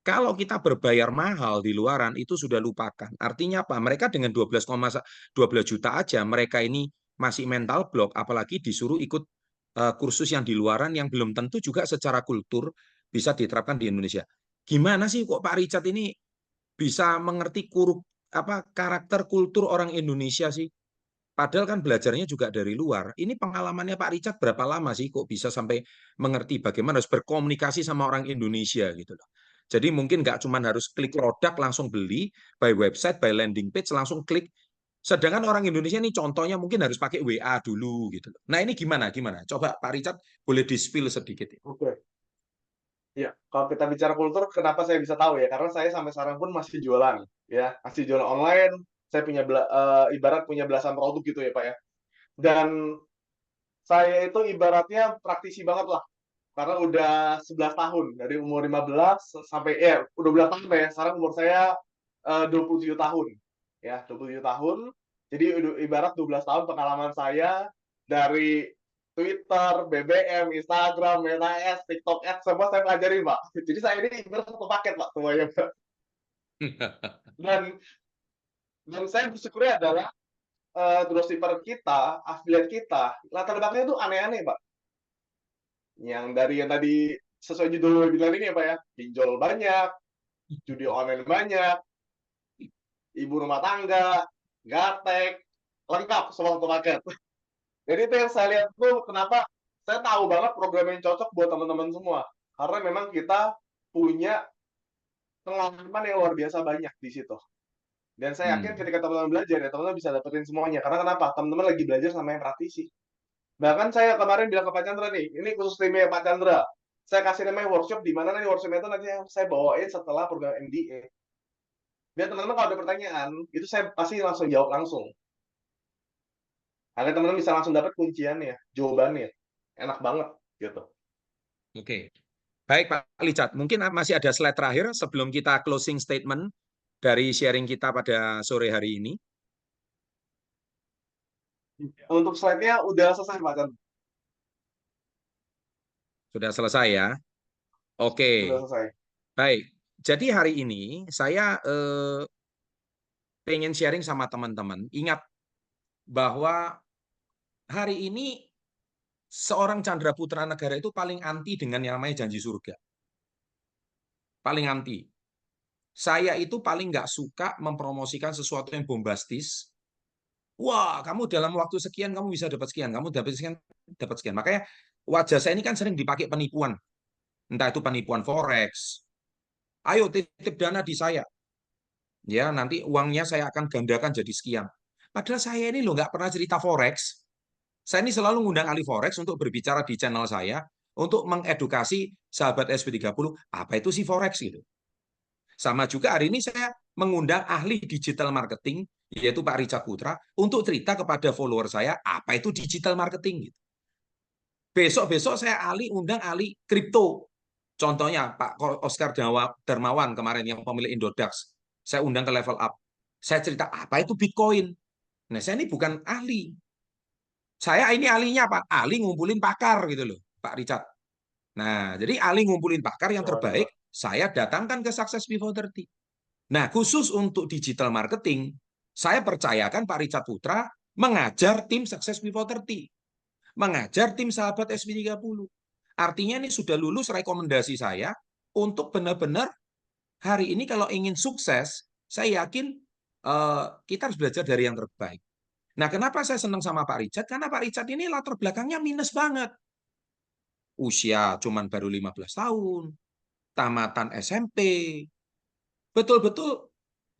kalau kita berbayar mahal di luaran itu sudah lupakan. Artinya apa? Mereka dengan 12 juta aja, mereka ini masih mental block, apalagi disuruh ikut kursus yang di luaran yang belum tentu juga secara kultur bisa diterapkan di Indonesia. Gimana sih kok Pak Richard ini bisa mengerti apa karakter kultur orang Indonesia sih? Padahal kan belajarnya juga dari luar. Ini pengalamannya Pak Richard berapa lama sih kok bisa sampai mengerti bagaimana harus berkomunikasi sama orang Indonesia gitu loh. Jadi mungkin nggak cuma harus klik produk langsung beli, by website, by landing page langsung klik. Sedangkan orang Indonesia ini contohnya mungkin harus pakai WA dulu gitu loh. Nah ini gimana? Gimana? Coba Pak Richard boleh di-spill sedikit. Oke. Ya, kalau kita bicara kultur, kenapa saya bisa tahu ya? Karena saya sampai sekarang pun masih jualan, ya, masih jualan online. Saya punya ibarat punya belasan produk gitu ya, Pak ya. Dan saya itu ibaratnya praktisi banget lah, karena udah 11 tahun dari umur 15 sampai udah 12 tahun ya. Sekarang umur saya 27 tahun, ya, 27 tahun. Jadi ibarat 12 tahun pengalaman saya dari Twitter, BBM, Instagram, Meta Ads, TikTok Ads, semua saya pelajari, Pak. Jadi saya ini ibarat satu paket, Pak, semuanya, Pak. Dan saya bersyukurnya adalah dropshipper kita, affiliate kita, latar belakangnya itu aneh-aneh, Pak. Yang dari yang tadi sesuai judul webinar ini ya, Pak ya, pinjol banyak, judi online banyak, ibu rumah tangga, gatek, lengkap semua satu paket. Jadi itu yang saya lihat tuh kenapa saya tahu banget program yang cocok buat teman-teman semua. Karena memang kita punya pengalaman yang luar biasa banyak di situ. Dan saya yakin ketika teman-teman belajar ya, teman-teman bisa dapetin semuanya. Karena kenapa? Teman-teman lagi belajar sama yang praktisi. Bahkan saya kemarin bilang ke Pak Chandra nih, ini khusus timnya Pak Chandra. Saya kasih namanya workshop, di mana nanti workshop itu nanti yang saya bawain setelah program MBA. Biar teman-teman kalau ada pertanyaan, itu saya pasti langsung jawab langsung. Agar teman-teman bisa langsung dapat kunciannya, jawabannya. Enak banget, gitu. Oke. Baik Pak Richard, mungkin masih ada slide terakhir sebelum kita closing statement dari sharing kita pada sore hari ini. Untuk slide-nya udah selesai, Pak Chandra. Sudah selesai ya? Oke. Sudah selesai. Baik. Jadi hari ini saya pengen sharing sama teman-teman. Ingat bahwa hari ini seorang Chandra Putra Negara itu paling anti dengan yang namanya janji surga. Paling anti. Saya itu paling nggak suka mempromosikan sesuatu yang bombastis. Wah, kamu dalam waktu sekian kamu bisa dapat sekian, kamu dapat sekian, dapat sekian. Makanya wajah saya ini kan sering dipakai penipuan. Entah itu penipuan forex. Ayo titip dana di saya. Ya, nanti uangnya saya akan gandakan jadi sekian. Padahal saya ini loh nggak pernah cerita forex. Saya ini selalu ngundang ahli forex untuk berbicara di channel saya untuk mengedukasi sahabat SP30 apa itu sih forex gitu. Sama juga hari ini saya mengundang ahli digital marketing yaitu Pak Richard Putra untuk cerita kepada follower saya apa itu digital marketing gitu. Besok-besok saya undang ahli kripto. Contohnya Pak Oscar Darmawan kemarin yang pemilik Indodax. Saya undang ke level up. Saya cerita apa itu Bitcoin. Nah, saya ini bukan ahli. Saya ini ahlinya Pak, ahli ngumpulin pakar gitu loh, Pak Richard. Nah, jadi ahli ngumpulin pakar yang terbaik, saya datangkan ke Success Before 30. Nah, khusus untuk digital marketing, saya percayakan Pak Richard Putra mengajar tim Success Before 30. Mengajar tim sahabat SP30. Artinya ini sudah lulus rekomendasi saya untuk benar-benar hari ini kalau ingin sukses, saya yakin kita harus belajar dari yang terbaik. Nah, kenapa saya senang sama Pak Richard? Karena Pak Richard ini latar belakangnya minus banget. Usia cuman baru 15 tahun, tamatan SMP. Betul-betul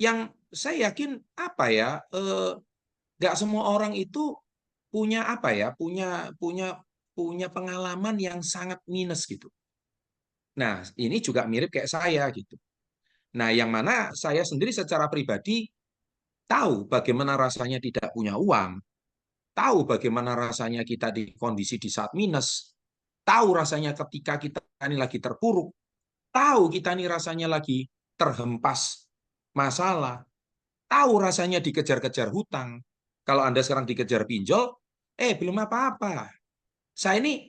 yang saya yakin apa ya, nggak semua orang itu punya apa ya, punya pengalaman yang sangat minus gitu. Nah, ini juga mirip kayak saya gitu. Nah, yang mana saya sendiri secara pribadi tahu bagaimana rasanya tidak punya uang, tahu bagaimana rasanya kita di kondisi di saat minus, tahu rasanya ketika kita ini lagi terpuruk, tahu kita ini rasanya lagi terhempas masalah, tahu rasanya dikejar-kejar hutang. Kalau Anda sekarang dikejar pinjol, belum apa-apa. Saya ini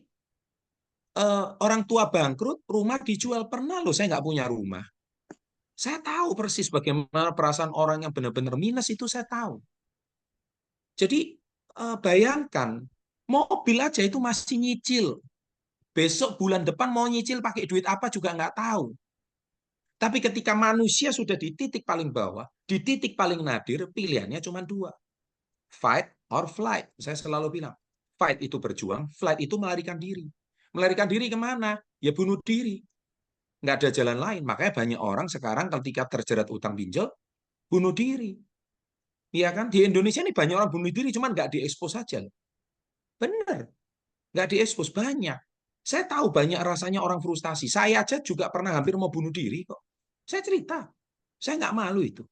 orang tua bangkrut, rumah dijual, pernah loh saya nggak punya rumah. Saya tahu persis bagaimana perasaan orang yang benar-benar minus itu saya tahu. Jadi bayangkan, mobil aja itu masih nyicil. Besok bulan depan mau nyicil pakai duit apa juga nggak tahu. Tapi ketika manusia sudah di titik paling bawah, Di titik paling nadir, pilihannya cuma dua. Fight or flight. Saya selalu bilang, fight itu berjuang, flight itu melarikan diri. Melarikan diri kemana? Ya bunuh diri. Nggak ada jalan lain. Makanya banyak orang sekarang ketika terjerat utang pinjol, bunuh diri. Iya kan? Di Indonesia ini banyak orang bunuh diri, cuman nggak diekspos saja. Bener. Nggak diekspos, banyak. Saya tahu banyak rasanya orang frustasi. Saya aja juga pernah hampir mau bunuh diri kok. Saya cerita. Saya nggak malu itu.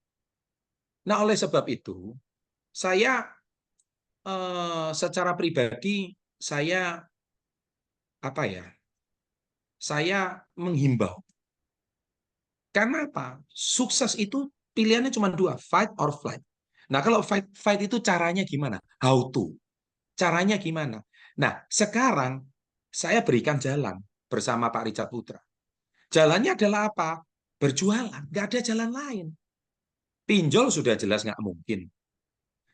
Nah, oleh sebab itu, saya secara pribadi, saya apa ya? Saya menghimbau. Karena apa? Sukses itu pilihannya cuma dua, fight or flight. Nah, kalau fight itu caranya gimana? How to. Caranya gimana? Nah, sekarang saya berikan jalan bersama Pak Richard Putra. Jalannya adalah apa? Berjualan. Nggak ada jalan lain. Pinjol sudah jelas nggak mungkin.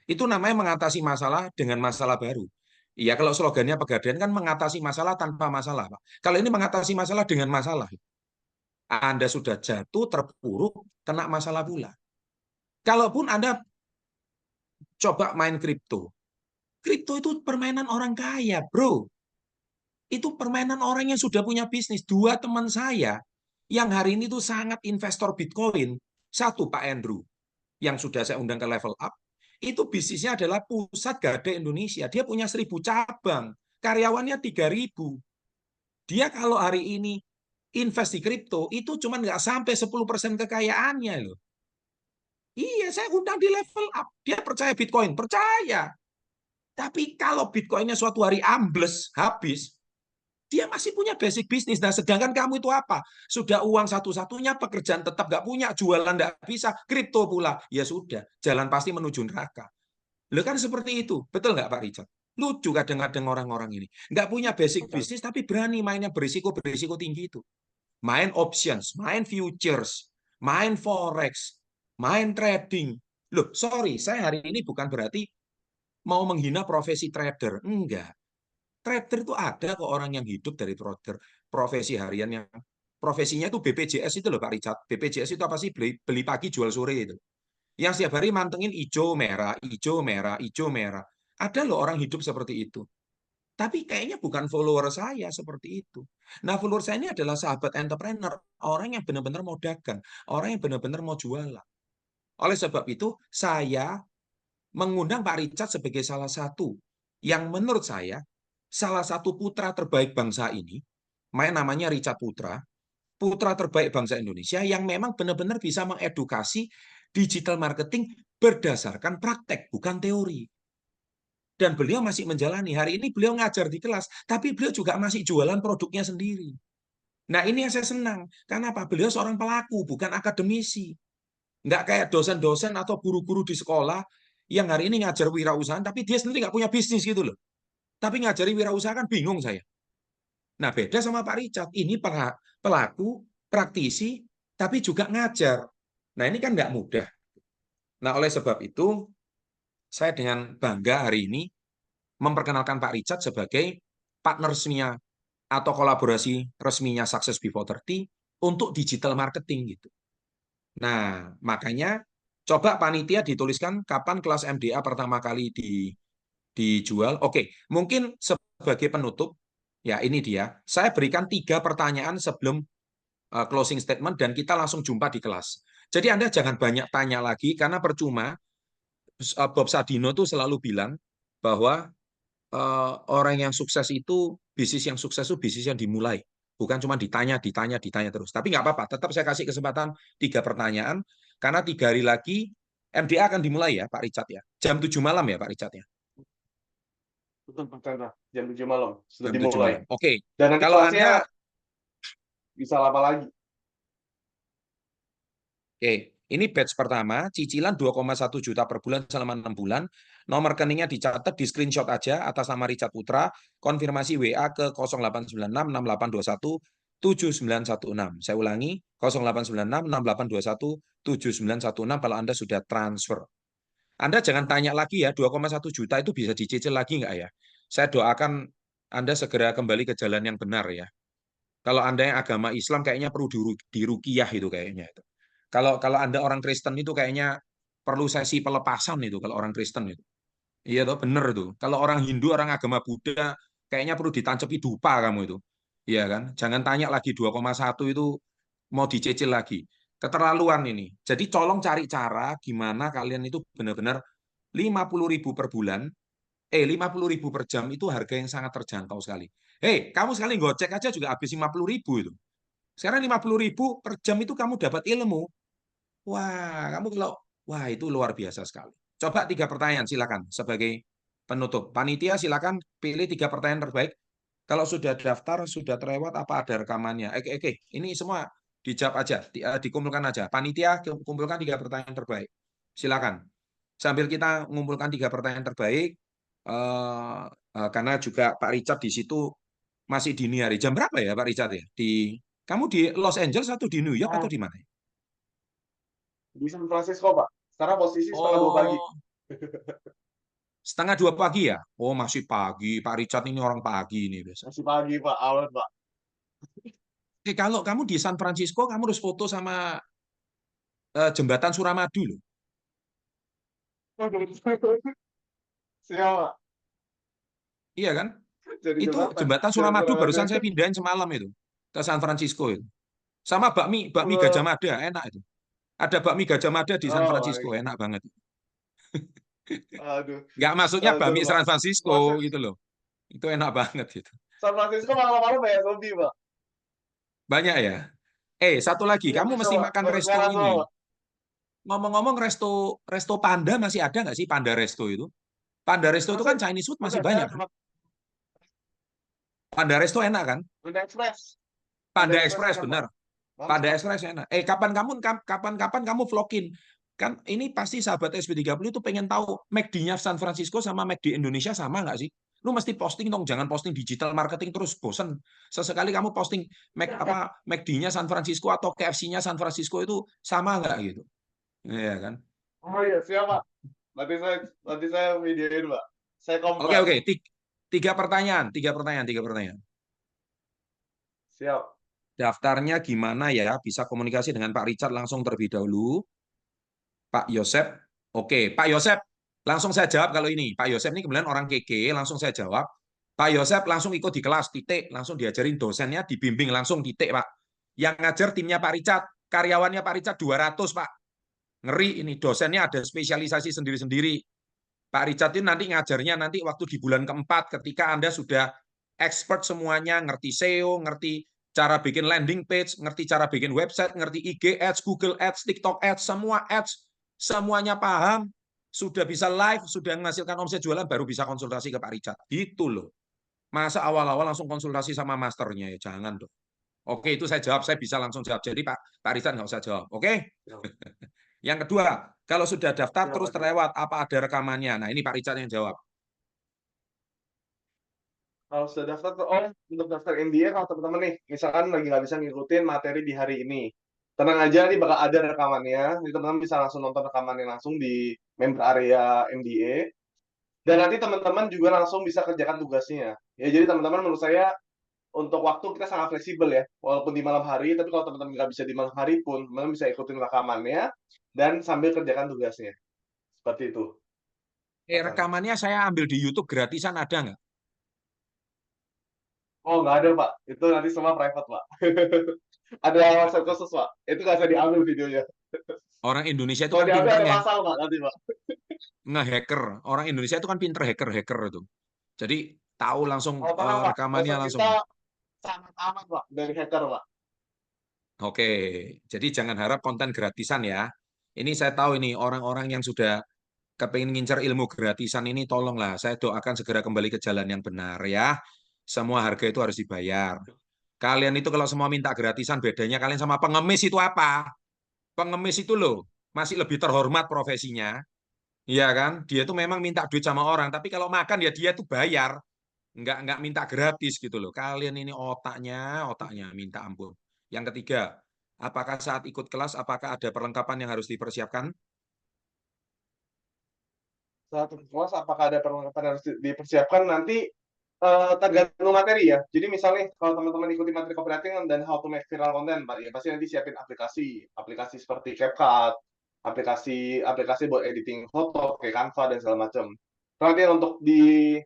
Itu namanya mengatasi masalah dengan masalah baru. Iya, kalau slogannya Pegadaian kan mengatasi masalah tanpa masalah, Pak. Kalau ini mengatasi masalah dengan masalah. Anda sudah jatuh, terpuruk, kena masalah pula. Kalaupun Anda coba main kripto, kripto itu permainan orang kaya, bro. Itu permainan orang yang sudah punya bisnis. Dua teman saya yang hari ini tuh sangat investor Bitcoin. Satu, Pak Andrew, yang sudah saya undang ke level up. Itu bisnisnya adalah pusat gadai Indonesia. Dia punya 1.000 cabang. Karyawannya 3.000. Dia kalau hari ini invest di kripto, itu cuma nggak sampai 10% kekayaannya loh. Iya, saya undang di level up. Dia percaya Bitcoin, percaya. Tapi kalau Bitcoinnya suatu hari ambles, habis, dia masih punya basic bisnis. Nah, sedangkan kamu itu apa? Sudah uang satu-satunya, pekerjaan tetap nggak punya, jualan nggak bisa, kripto pula. Ya sudah, jalan pasti menuju neraka. Loh kan seperti itu. Betul nggak Pak Richard? Lucu kadang-kadang orang-orang ini. Nggak punya basic bisnis, tapi berani mainnya berisiko-berisiko tinggi itu. Main options, main futures, main forex, main trading. Loh, sorry, saya hari ini bukan berarti mau menghina profesi trader. Enggak. Trader itu ada kok orang yang hidup dari trader. Profesi harian yang profesinya itu BPJS itu loh Pak Richard. BPJS itu apa sih? Beli pagi jual sore itu. Yang setiap hari mantengin hijau merah, hijau merah, hijau merah. Ada loh orang hidup seperti itu. Tapi kayaknya bukan follower saya seperti itu. Nah, follower saya ini adalah sahabat entrepreneur, orang yang benar-benar mau dagang, orang yang benar-benar mau jualan. Oleh sebab itu, saya mengundang Pak Richard sebagai salah satu yang menurut saya salah satu putra terbaik bangsa ini, namanya Richard Putra, putra terbaik bangsa Indonesia yang memang benar-benar bisa mengedukasi digital marketing berdasarkan praktek, bukan teori. Dan beliau masih menjalani. Hari ini beliau ngajar di kelas, tapi beliau juga masih jualan produknya sendiri. Nah, ini yang saya senang. Karena apa? Beliau seorang pelaku, bukan akademisi. Nggak kayak dosen-dosen atau guru-guru di sekolah yang hari ini ngajar wirausahaan, tapi dia sendiri nggak punya bisnis gitu loh. Tapi ngajari wirausaha kan bingung saya. Nah, beda sama Pak Richard. Ini pelaku, praktisi, tapi juga ngajar. Nah, ini kan nggak mudah. Nah, oleh sebab itu, saya dengan bangga hari ini memperkenalkan Pak Richard sebagai partner resminya atau kolaborasi resminya Success Before 30 untuk digital marketing gitu. Nah, makanya coba panitia dituliskan kapan kelas MDA pertama kali dijual. Oke, mungkin sebagai penutup, ya ini dia. Saya berikan 3 pertanyaan sebelum closing statement dan kita langsung jumpa di kelas. Jadi Anda jangan banyak tanya lagi karena percuma. Bob Sadino tuh selalu bilang bahwa orang yang sukses itu, bisnis yang sukses itu bisnis yang dimulai. Bukan cuma ditanya terus. Tapi nggak apa-apa, tetap saya kasih kesempatan 3 pertanyaan, karena 3 hari lagi MDA akan dimulai ya Pak Richard ya. Jam 7 malam ya Pak Richard ya. Betul Pak Chandra, jam 7 malam sudah Jam 7 dimulai. malam. Oke. Dan nanti Kalau kelasnya Anda bisa lama lagi. Oke, ini batch pertama, cicilan 2,1 juta per bulan selama 6 bulan. Nomor rekeningnya dicatat, di screenshot aja atas nama Richard Putra, konfirmasi WA ke 0896 6821 7916. Saya ulangi, 0896 6821 7916 kalau Anda sudah transfer. Anda jangan tanya lagi ya, 2,1 juta itu bisa dicicil lagi nggak ya? Saya doakan Anda segera kembali ke jalan yang benar ya. Kalau Anda yang agama Islam kayaknya perlu diruqyah itu kayaknya itu. Kalau Anda orang Kristen itu kayaknya perlu sesi pelepasan itu kalau orang Kristen itu. Iya toh, bener itu. Kalau orang Hindu, orang agama Buddha, kayaknya perlu ditancepi dupa kamu itu. Iya kan? Jangan tanya lagi 2,1 itu mau dicicil lagi. Keterlaluan ini. Jadi colong cari cara gimana kalian itu benar-benar 50.000 per bulan, 50.000 per jam itu harga yang sangat terjangkau sekali. Hei, kamu sekali gocek aja juga habis 50.000 itu. Sekarang 50.000 per jam itu kamu dapat ilmu. Wah, itu luar biasa sekali. Coba 3 pertanyaan, silakan sebagai penutup. Panitia silakan pilih 3 pertanyaan terbaik. Kalau sudah daftar, sudah terlewat, apa ada rekamannya? Oke, ini semua dijawab aja, dikumpulkan aja. Panitia kumpulkan 3 pertanyaan terbaik. Silakan. Sambil kita mengumpulkan 3 pertanyaan terbaik, karena juga Pak Richard di situ masih dini hari. Jam berapa ya Pak Richard ya? Kamu di Los Angeles atau di New York atau di mana? Di San Francisco, Pak. Sekarang posisi setengah 2 pagi. Oh, setengah 2 pagi ya? Oh, masih pagi. Pak Richard ini orang pagi ini biasa. Masih pagi, Pak. Awal, Pak. Kalau kamu di San Francisco, kamu harus foto sama jembatan Suramadu loh. Siap, Pak. Iya kan? Jadi Itu jembatan. jembatan Jalan Suramadu Suramadu. barusan saya pindahin semalam itu ke San Francisco itu. Sama bakmi Gajah Mada enak itu. Ada bakmi Gajah Mada di San Oh, Francisco, baik. enak banget. Aduh. Nggak maksudnya Aduh, bakmi Pak. San Francisco Proses gitu loh. Itu enak banget itu. San Francisco malam-malam banyak zombie, Pak. Banyak ya. Satu lagi, Iya, kamu bisa, mesti Pak. makan Baru resto merah semua, ini. Pak. Ngomong-ngomong resto Panda masih ada nggak sih Panda Resto itu? Panda Resto itu kan Masih. Chinese food masih Udah, saya banyak kan? sempat Panda Resto enak kan? Panda Express. Panda Panda Express Express enak, Pak. benar. Bagus, Panda Pak. Express enak. Kapan-kapan kamu vlogin. Kan ini pasti sahabat SB30 itu pengen tahu McD-nya San Francisco sama McD Indonesia sama nggak sih? Lu mesti posting dong, jangan posting digital marketing terus bosen. Sesekali kamu posting McD-nya San Francisco atau KFC-nya San Francisco itu sama nggak gitu. Iya kan? Oh iya, siap, Pak. Nanti saya videoin, Pak. Saya Oke, compare. oke. 3 pertanyaan. Siap. Daftarnya gimana ya? Bisa komunikasi dengan Pak Richard langsung terlebih dahulu. Pak Yosep. Oke, Pak Yosep. Langsung saya jawab kalau ini. Pak Yosep ini kemudian orang keke, langsung saya jawab. Pak Yosep langsung ikut di kelas, titik. Langsung diajarin dosennya, dibimbing langsung, titik, Pak. Yang ngajar timnya Pak Richard. Karyawannya Pak Richard 200, Pak. Ngeri ini, dosennya ada spesialisasi sendiri-sendiri. Pak Richard ini nanti ngajarnya nanti waktu di bulan keempat ketika Anda sudah expert semuanya, ngerti SEO, ngerti cara bikin landing page, ngerti cara bikin website, ngerti IG Ads, Google Ads, TikTok Ads, semua ads, semuanya paham, sudah bisa live, sudah menghasilkan omset jualan, baru bisa konsultasi ke Pak Richard. Gitu loh. Masa awal-awal langsung konsultasi sama masternya ya, jangan dong. Oke, itu saya jawab, saya bisa langsung jawab. Jadi Pak Richard nggak usah jawab, oke? Yang kedua, kalau sudah daftar terus terlewat, apa ada rekamannya? Nah, ini Pak Richard yang jawab. Kalau sudah daftar, untuk daftar MBA, kalau teman-teman nih, misalkan lagi nggak bisa ngikutin materi di hari ini, tenang aja, nih bakal ada rekamannya. Jadi teman-teman bisa langsung nonton rekamannya langsung di member area MBA. Dan nanti teman-teman juga langsung bisa kerjakan tugasnya. Ya, jadi teman-teman menurut saya, untuk waktu kita sangat fleksibel ya. Walaupun di malam hari, tapi kalau teman-teman nggak bisa di malam hari pun, teman-teman bisa ikutin rekamannya dan sambil kerjakan tugasnya. Seperti itu. Rekamannya saya ambil di YouTube gratisan ada nggak? Oh, nggak ada, Pak. Itu nanti semua private, Pak. Ada website khusus, Pak. Itu nggak bisa diambil videonya. Orang Indonesia itu Kalau kan diambil pinter ada pasal, Pak, nanti, Pak. nge-hacker. Orang Indonesia itu kan pinter hacker itu. Jadi tahu langsung Oh, tenang, Pak. rekamannya Website langsung. kita sangat aman, Pak, dari hacker, Pak. Oke, jadi jangan harap konten gratisan ya. Ini saya tahu ini orang-orang yang sudah kepingin ngincer ilmu gratisan ini tolonglah. Saya doakan segera kembali ke jalan yang benar ya. Semua harga itu harus dibayar. Kalian itu kalau semua minta gratisan, bedanya kalian sama pengemis itu apa? Pengemis itu loh, masih lebih terhormat profesinya. Iya kan? Dia itu memang minta duit sama orang, tapi kalau makan ya dia tuh bayar. Nggak minta gratis gitu loh. Kalian ini otaknya minta ampun. Yang ketiga, apakah saat ikut kelas, apakah ada perlengkapan yang harus dipersiapkan? Saat kelas, apakah ada perlengkapan yang harus dipersiapkan nanti tergantung materi ya. Jadi misalnya kalau teman-teman ikuti materi copywriting dan how to make viral content, Pak, ya pasti nanti siapin aplikasi seperti CapCut aplikasi buat editing foto kayak Canva dan segala macam. Nanti untuk di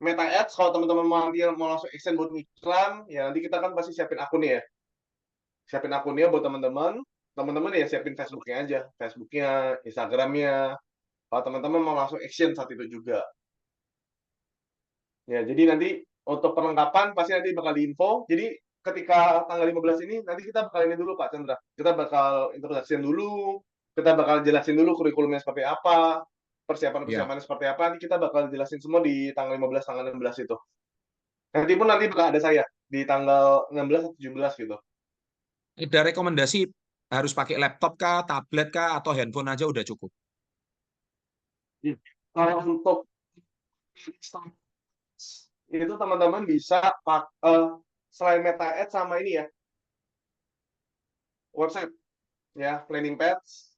Meta Ads, kalau teman-teman mau langsung extend buat iklan, ya nanti kita kan pasti siapin akunnya ya. Siapin akunnya buat teman-teman. Teman-teman ya siapin Facebooknya aja. Facebooknya, Instagramnya. Kalau teman-teman mau langsung action saat itu juga. Ya, jadi nanti untuk perlengkapan pasti nanti bakal diinfo. Jadi ketika tanggal 15 ini, nanti kita bakal ini dulu Pak Chandra. Kita bakal introduction dulu. Kita bakal jelasin dulu kurikulumnya seperti apa. Ya. Persiapan-persiapannya seperti apa. Nanti kita bakal jelasin semua di tanggal 15, tanggal 16 itu. Nanti bakal ada saya di tanggal 16 atau 17 gitu. Ada rekomendasi harus pakai laptop kah, tablet kah, atau handphone aja udah cukup? Kalau untuk itu teman-teman bisa selain Meta Ads sama ini ya, website ya, landing page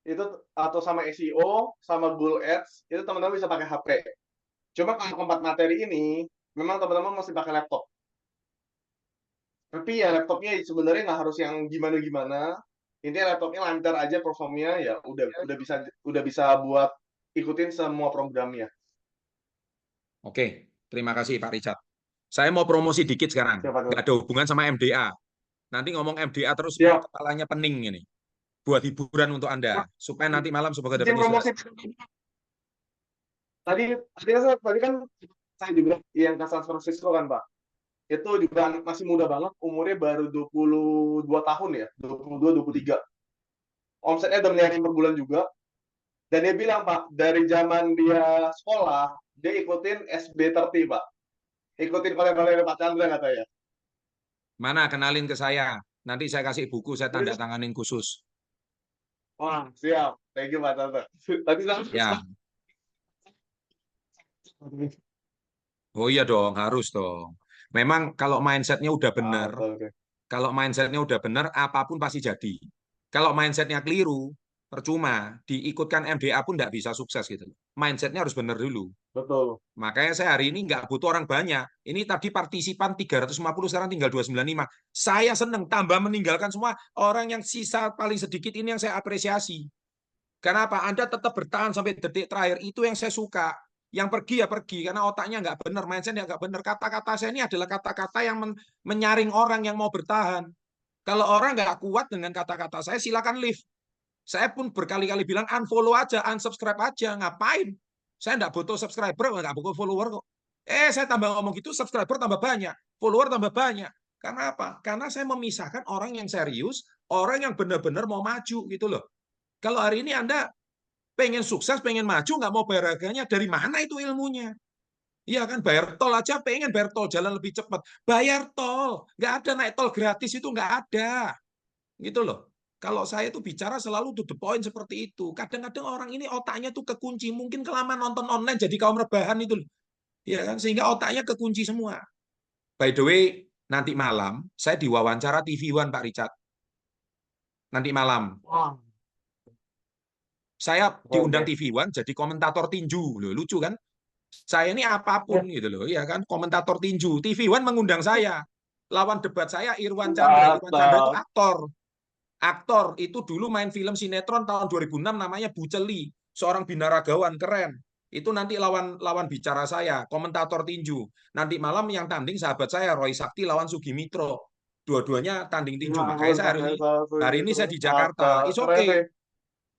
itu atau sama SEO sama Google Ads itu teman-teman bisa pakai HP. Cuma kalau keempat materi ini memang teman-teman mesti pakai laptop. Tapi ya laptopnya sebenarnya nggak harus yang gimana-gimana. Intinya laptopnya lancar aja performnya ya udah bisa buat ikutin semua programnya. Oke, terima kasih Pak Richard. Saya mau promosi dikit sekarang. Siapa tuh? Nggak ada hubungan sama MDA. Nanti ngomong MDA terus Siap. kepalanya pening ini. Buat hiburan untuk Anda. Supaya nanti malam semoga dapat Izin promosi. Tadi kan saya juga yang ke San Francisco kan Pak. Itu juga masih muda banget, umurnya baru 22 tahun ya, 22, 23. Omsetnya udah miliaran per bulan juga. Dan dia bilang Pak, dari zaman dia sekolah, dia ikutin SB30 Pak. Ikutin konten-konten Pak Chandra katanya. Mana kenalin ke saya. Nanti saya kasih buku, saya tanda tanganin khusus. Wah, siap. Thank you Pak Chandra. Tadi Ya. Oh iya dong, harus dong. Memang kalau mindsetnya udah benar, kalau mindsetnya udah benar, apapun pasti jadi. Kalau mindsetnya keliru, percuma. Diikutkan MDA pun nggak bisa sukses gitu. Mindsetnya harus benar dulu. Betul. Makanya saya hari ini nggak butuh orang banyak. Ini tadi partisipan 350, sekarang tinggal 295. Saya seneng, tambah meninggalkan semua. Orang yang sisa paling sedikit ini yang saya apresiasi. Kenapa? Anda tetap bertahan sampai detik terakhir. Itu yang saya suka. Yang pergi ya pergi, karena otaknya nggak benar, mindsetnya nggak benar. Kata-kata saya ini adalah kata-kata yang menyaring orang yang mau bertahan. Kalau orang nggak kuat dengan kata-kata saya, silakan leave. Saya pun berkali-kali bilang unfollow aja, unsubscribe aja. Ngapain? Saya nggak butuh subscriber, nggak butuh follower kok. Saya tambah ngomong gitu, subscriber tambah banyak, follower tambah banyak. Karena apa? Karena saya memisahkan orang yang serius, orang yang benar-benar mau maju gitu loh. Kalau hari ini Anda pengen sukses, pengen maju, nggak mau bayar harganya, dari mana itu ilmunya? Iya kan, bayar tol aja, pengen bayar tol, jalan lebih cepat. Bayar tol, nggak ada naik tol gratis itu, nggak ada. Gitu loh. Kalau saya tuh bicara selalu to the point seperti itu. Kadang-kadang orang ini otaknya tuh kekunci, mungkin kelamaan nonton online jadi kaum rebahan itu loh. Ya kan, sehingga otaknya kekunci semua. By the way, nanti malam saya diwawancara TV One Pak Richard. Nanti malam. Saya diundang TV One jadi komentator tinju, loh, lucu kan? Saya ini apapun gitu loh, ya kan? Komentator tinju. TV One mengundang saya. Lawan debat saya Irwan Chandra. Irwan Chandra itu aktor. Aktor itu dulu main film sinetron tahun 2006 namanya Buceli, seorang binaragawan keren. Itu nanti lawan bicara saya, komentator tinju. Nanti malam yang tanding sahabat saya Roy Sakti lawan Sugimitro. Dua-duanya tanding tinju. Makanya saya hari ini saya di Jakarta. It's okay.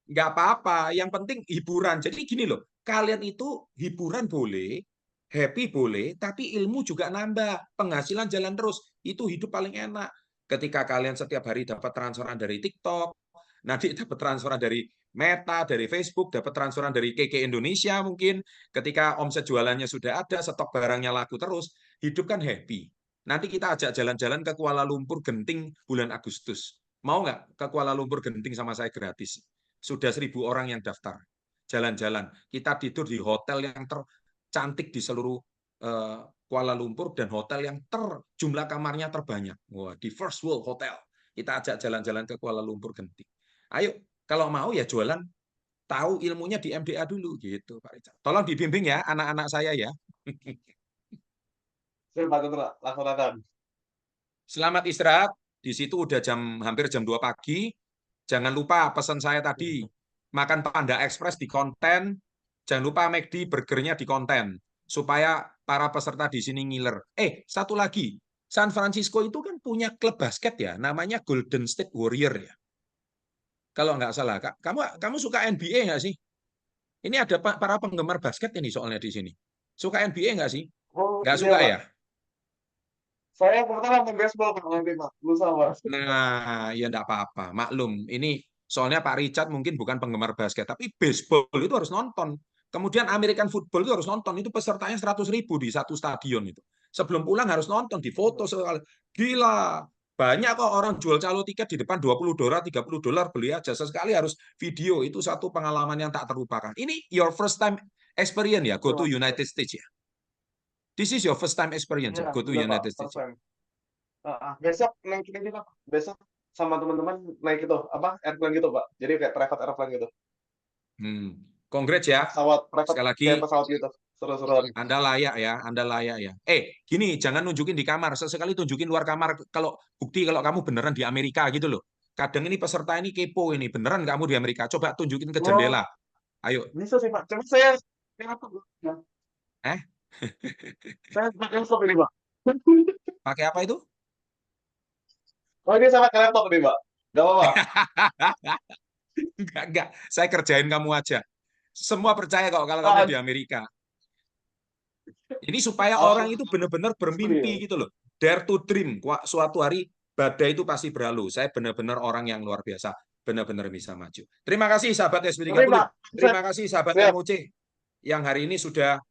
Nggak apa-apa, yang penting hiburan. Jadi gini loh, kalian itu hiburan boleh, happy boleh, tapi ilmu juga nambah, penghasilan jalan terus. Itu hidup paling enak. Ketika kalian setiap hari dapat transferan dari TikTok, nanti dapat transferan dari Meta, dari Facebook, dapat transferan dari KK Indonesia mungkin. Ketika omset jualannya sudah ada, stok barangnya laku terus, hidup kan happy. Nanti kita ajak jalan-jalan ke Kuala Lumpur Genting bulan Agustus. Mau nggak ke Kuala Lumpur Genting sama saya gratis? Sudah 1.000 orang yang daftar. Jalan-jalan. Kita tidur di hotel yang tercantik di seluruh Kuala Lumpur dan hotel yang jumlah kamarnya terbanyak. Wah, di First World Hotel. Kita ajak jalan-jalan ke Kuala Lumpur Genting. Ayo, kalau mau ya jualan, tahu ilmunya di MDA dulu gitu, Pak Richard. Tolong dibimbing ya anak-anak saya ya. Selamat istirahat. Di situ udah hampir jam 2 pagi. Jangan lupa pesan saya tadi. makan Panda Express di konten, jangan lupa McD burgernya di konten, supaya para peserta di sini ngiler. Satu lagi, San Francisco itu kan punya klub basket ya, namanya Golden State Warrior ya. Kalau nggak salah, kamu suka NBA nggak sih? Ini ada para penggemar basket ini soalnya di sini. Suka NBA nggak sih? Oh Nggak iya suka Pak, ya? saya kebetulan main baseball Pak nanti Pak, lusa Pak. Nah, ya enggak apa-apa. Maklum, ini soalnya Pak Richard mungkin bukan penggemar basket, tapi baseball itu harus nonton. Kemudian American football itu harus nonton. Itu pesertanya 100.000 di satu stadion itu. Sebelum pulang harus nonton, difoto sekali. Gila, banyak kok orang jual calo tiket di depan $20, $30, beli aja. Sesekali harus video. Itu satu pengalaman yang tak terlupakan. Ini your first time experience ya, go to United States ya. This is your first time experience ya, Iya, go to benar Pak, United States. first time. Besok naik ini Pak, besok sama teman-teman naik itu apa airplane gitu Pak, jadi kayak private airplane gitu, Congrats ya. pesawat private Sekali lagi, kayak pesawat gitu, seru-seruan. Anda layak ya, Anda layak ya. Gini, jangan nunjukin di kamar, sesekali tunjukin luar kamar. Kalau bukti kalau kamu beneran di Amerika gitu loh. Kadang ini peserta ini kepo ini, beneran kamu di Amerika. Coba tunjukin ke jendela. Ayo. Bisa sih Pak, cuma saya laptop ya. Eh? Saya pakai laptop ini Pak. Pakai apa itu? Oh ini saya pakai laptop ini Pak, nggak apa-apa. Enggak. Saya kerjain kamu aja. Semua percaya kok kalau kamu di Amerika. Ini supaya orang itu benar-benar bermimpi gitu loh. Dare to dream. Suatu hari badai itu pasti berlalu. Saya benar-benar orang yang luar biasa. Benar-benar bisa maju. Terima kasih sahabat SP30. Terima kasih sahabat MOC yang hari ini sudah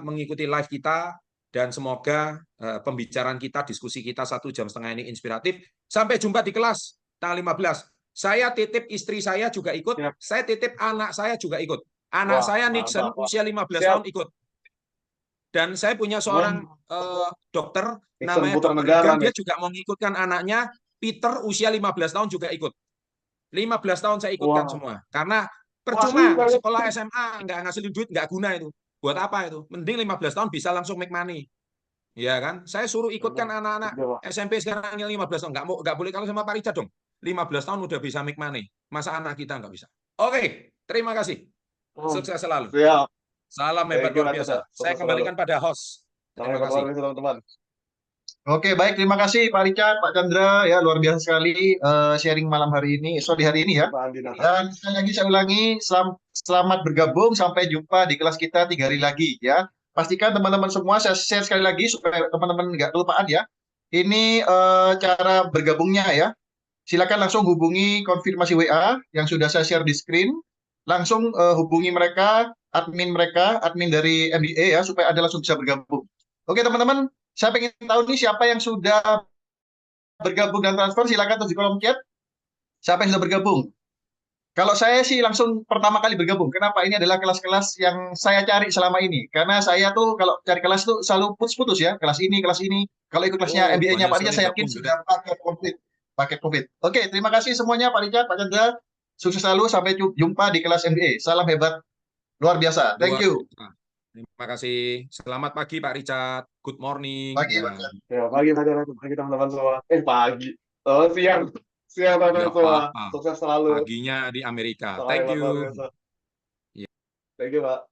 mengikuti live kita. Dan semoga pembicaraan kita, diskusi kita 1,5 jam ini inspiratif. Sampai jumpa di kelas tanggal 15. Saya titip istri saya juga ikut. Saya titip anak saya juga ikut. Anak saya Nixon usia 15 tahun ikut. Dan saya punya seorang dokter namanya Dr. Igan, dia juga mau mengikutkan anaknya Peter usia 15 tahun juga ikut. 15 tahun saya ikutkan semua. Karena percuma sekolah SMA nggak ngasilin duit, nggak guna itu. Buat apa itu? Mending 15 tahun bisa langsung make money. Ya kan? Saya suruh ikutkan anak-anak SMP sekarang yang 15 tahun. Nggak boleh kalau sama Pak Richard dong. 15 tahun udah bisa make money. Masa anak kita nggak bisa? Oke, terima kasih. Sukses selalu. Salam hebat luar biasa. Saya kembalikan pada host. Terima kasih teman-teman. Oke, baik. Terima kasih Pak Richard, Pak Chandra. Ya, luar biasa sekali sharing malam hari ini, di hari ini ya. Dan sekali lagi saya ulangi, selamat bergabung. Sampai jumpa di kelas kita 3 hari lagi ya. Pastikan teman-teman semua saya share sekali lagi supaya teman-teman nggak kelupaan ya. Ini cara bergabungnya ya. Silakan langsung hubungi konfirmasi WA yang sudah saya share di screen. Langsung hubungi mereka, admin dari MBA ya, supaya Anda langsung bisa bergabung. Oke teman-teman, saya pengen tahu nih siapa yang sudah bergabung dan transfer, silakan tulis di kolom chat. Siapa yang sudah bergabung? Kalau saya sih langsung pertama kali bergabung. Kenapa? Ini adalah kelas-kelas yang saya cari selama ini. Karena saya tuh kalau cari kelas tuh selalu putus-putus ya. Kelas ini, kelas ini. Kalau ikut kelasnya MBA-nya Pak Richard, saya yakin sudah paket komplit. Oke, terima kasih semuanya Pak Richard, Pak Chandra. Sukses selalu, sampai jumpa di kelas MBA. Salam hebat, luar biasa. Thank you. Terima kasih. Selamat pagi Pak Richard. Good morning. Pagi, Pak. Ya, pagi teman-teman semua. Pagi. Siang. Siang teman-teman semua. Sukses selalu. Paginya di Amerika. Thank you. Thank you, Pak.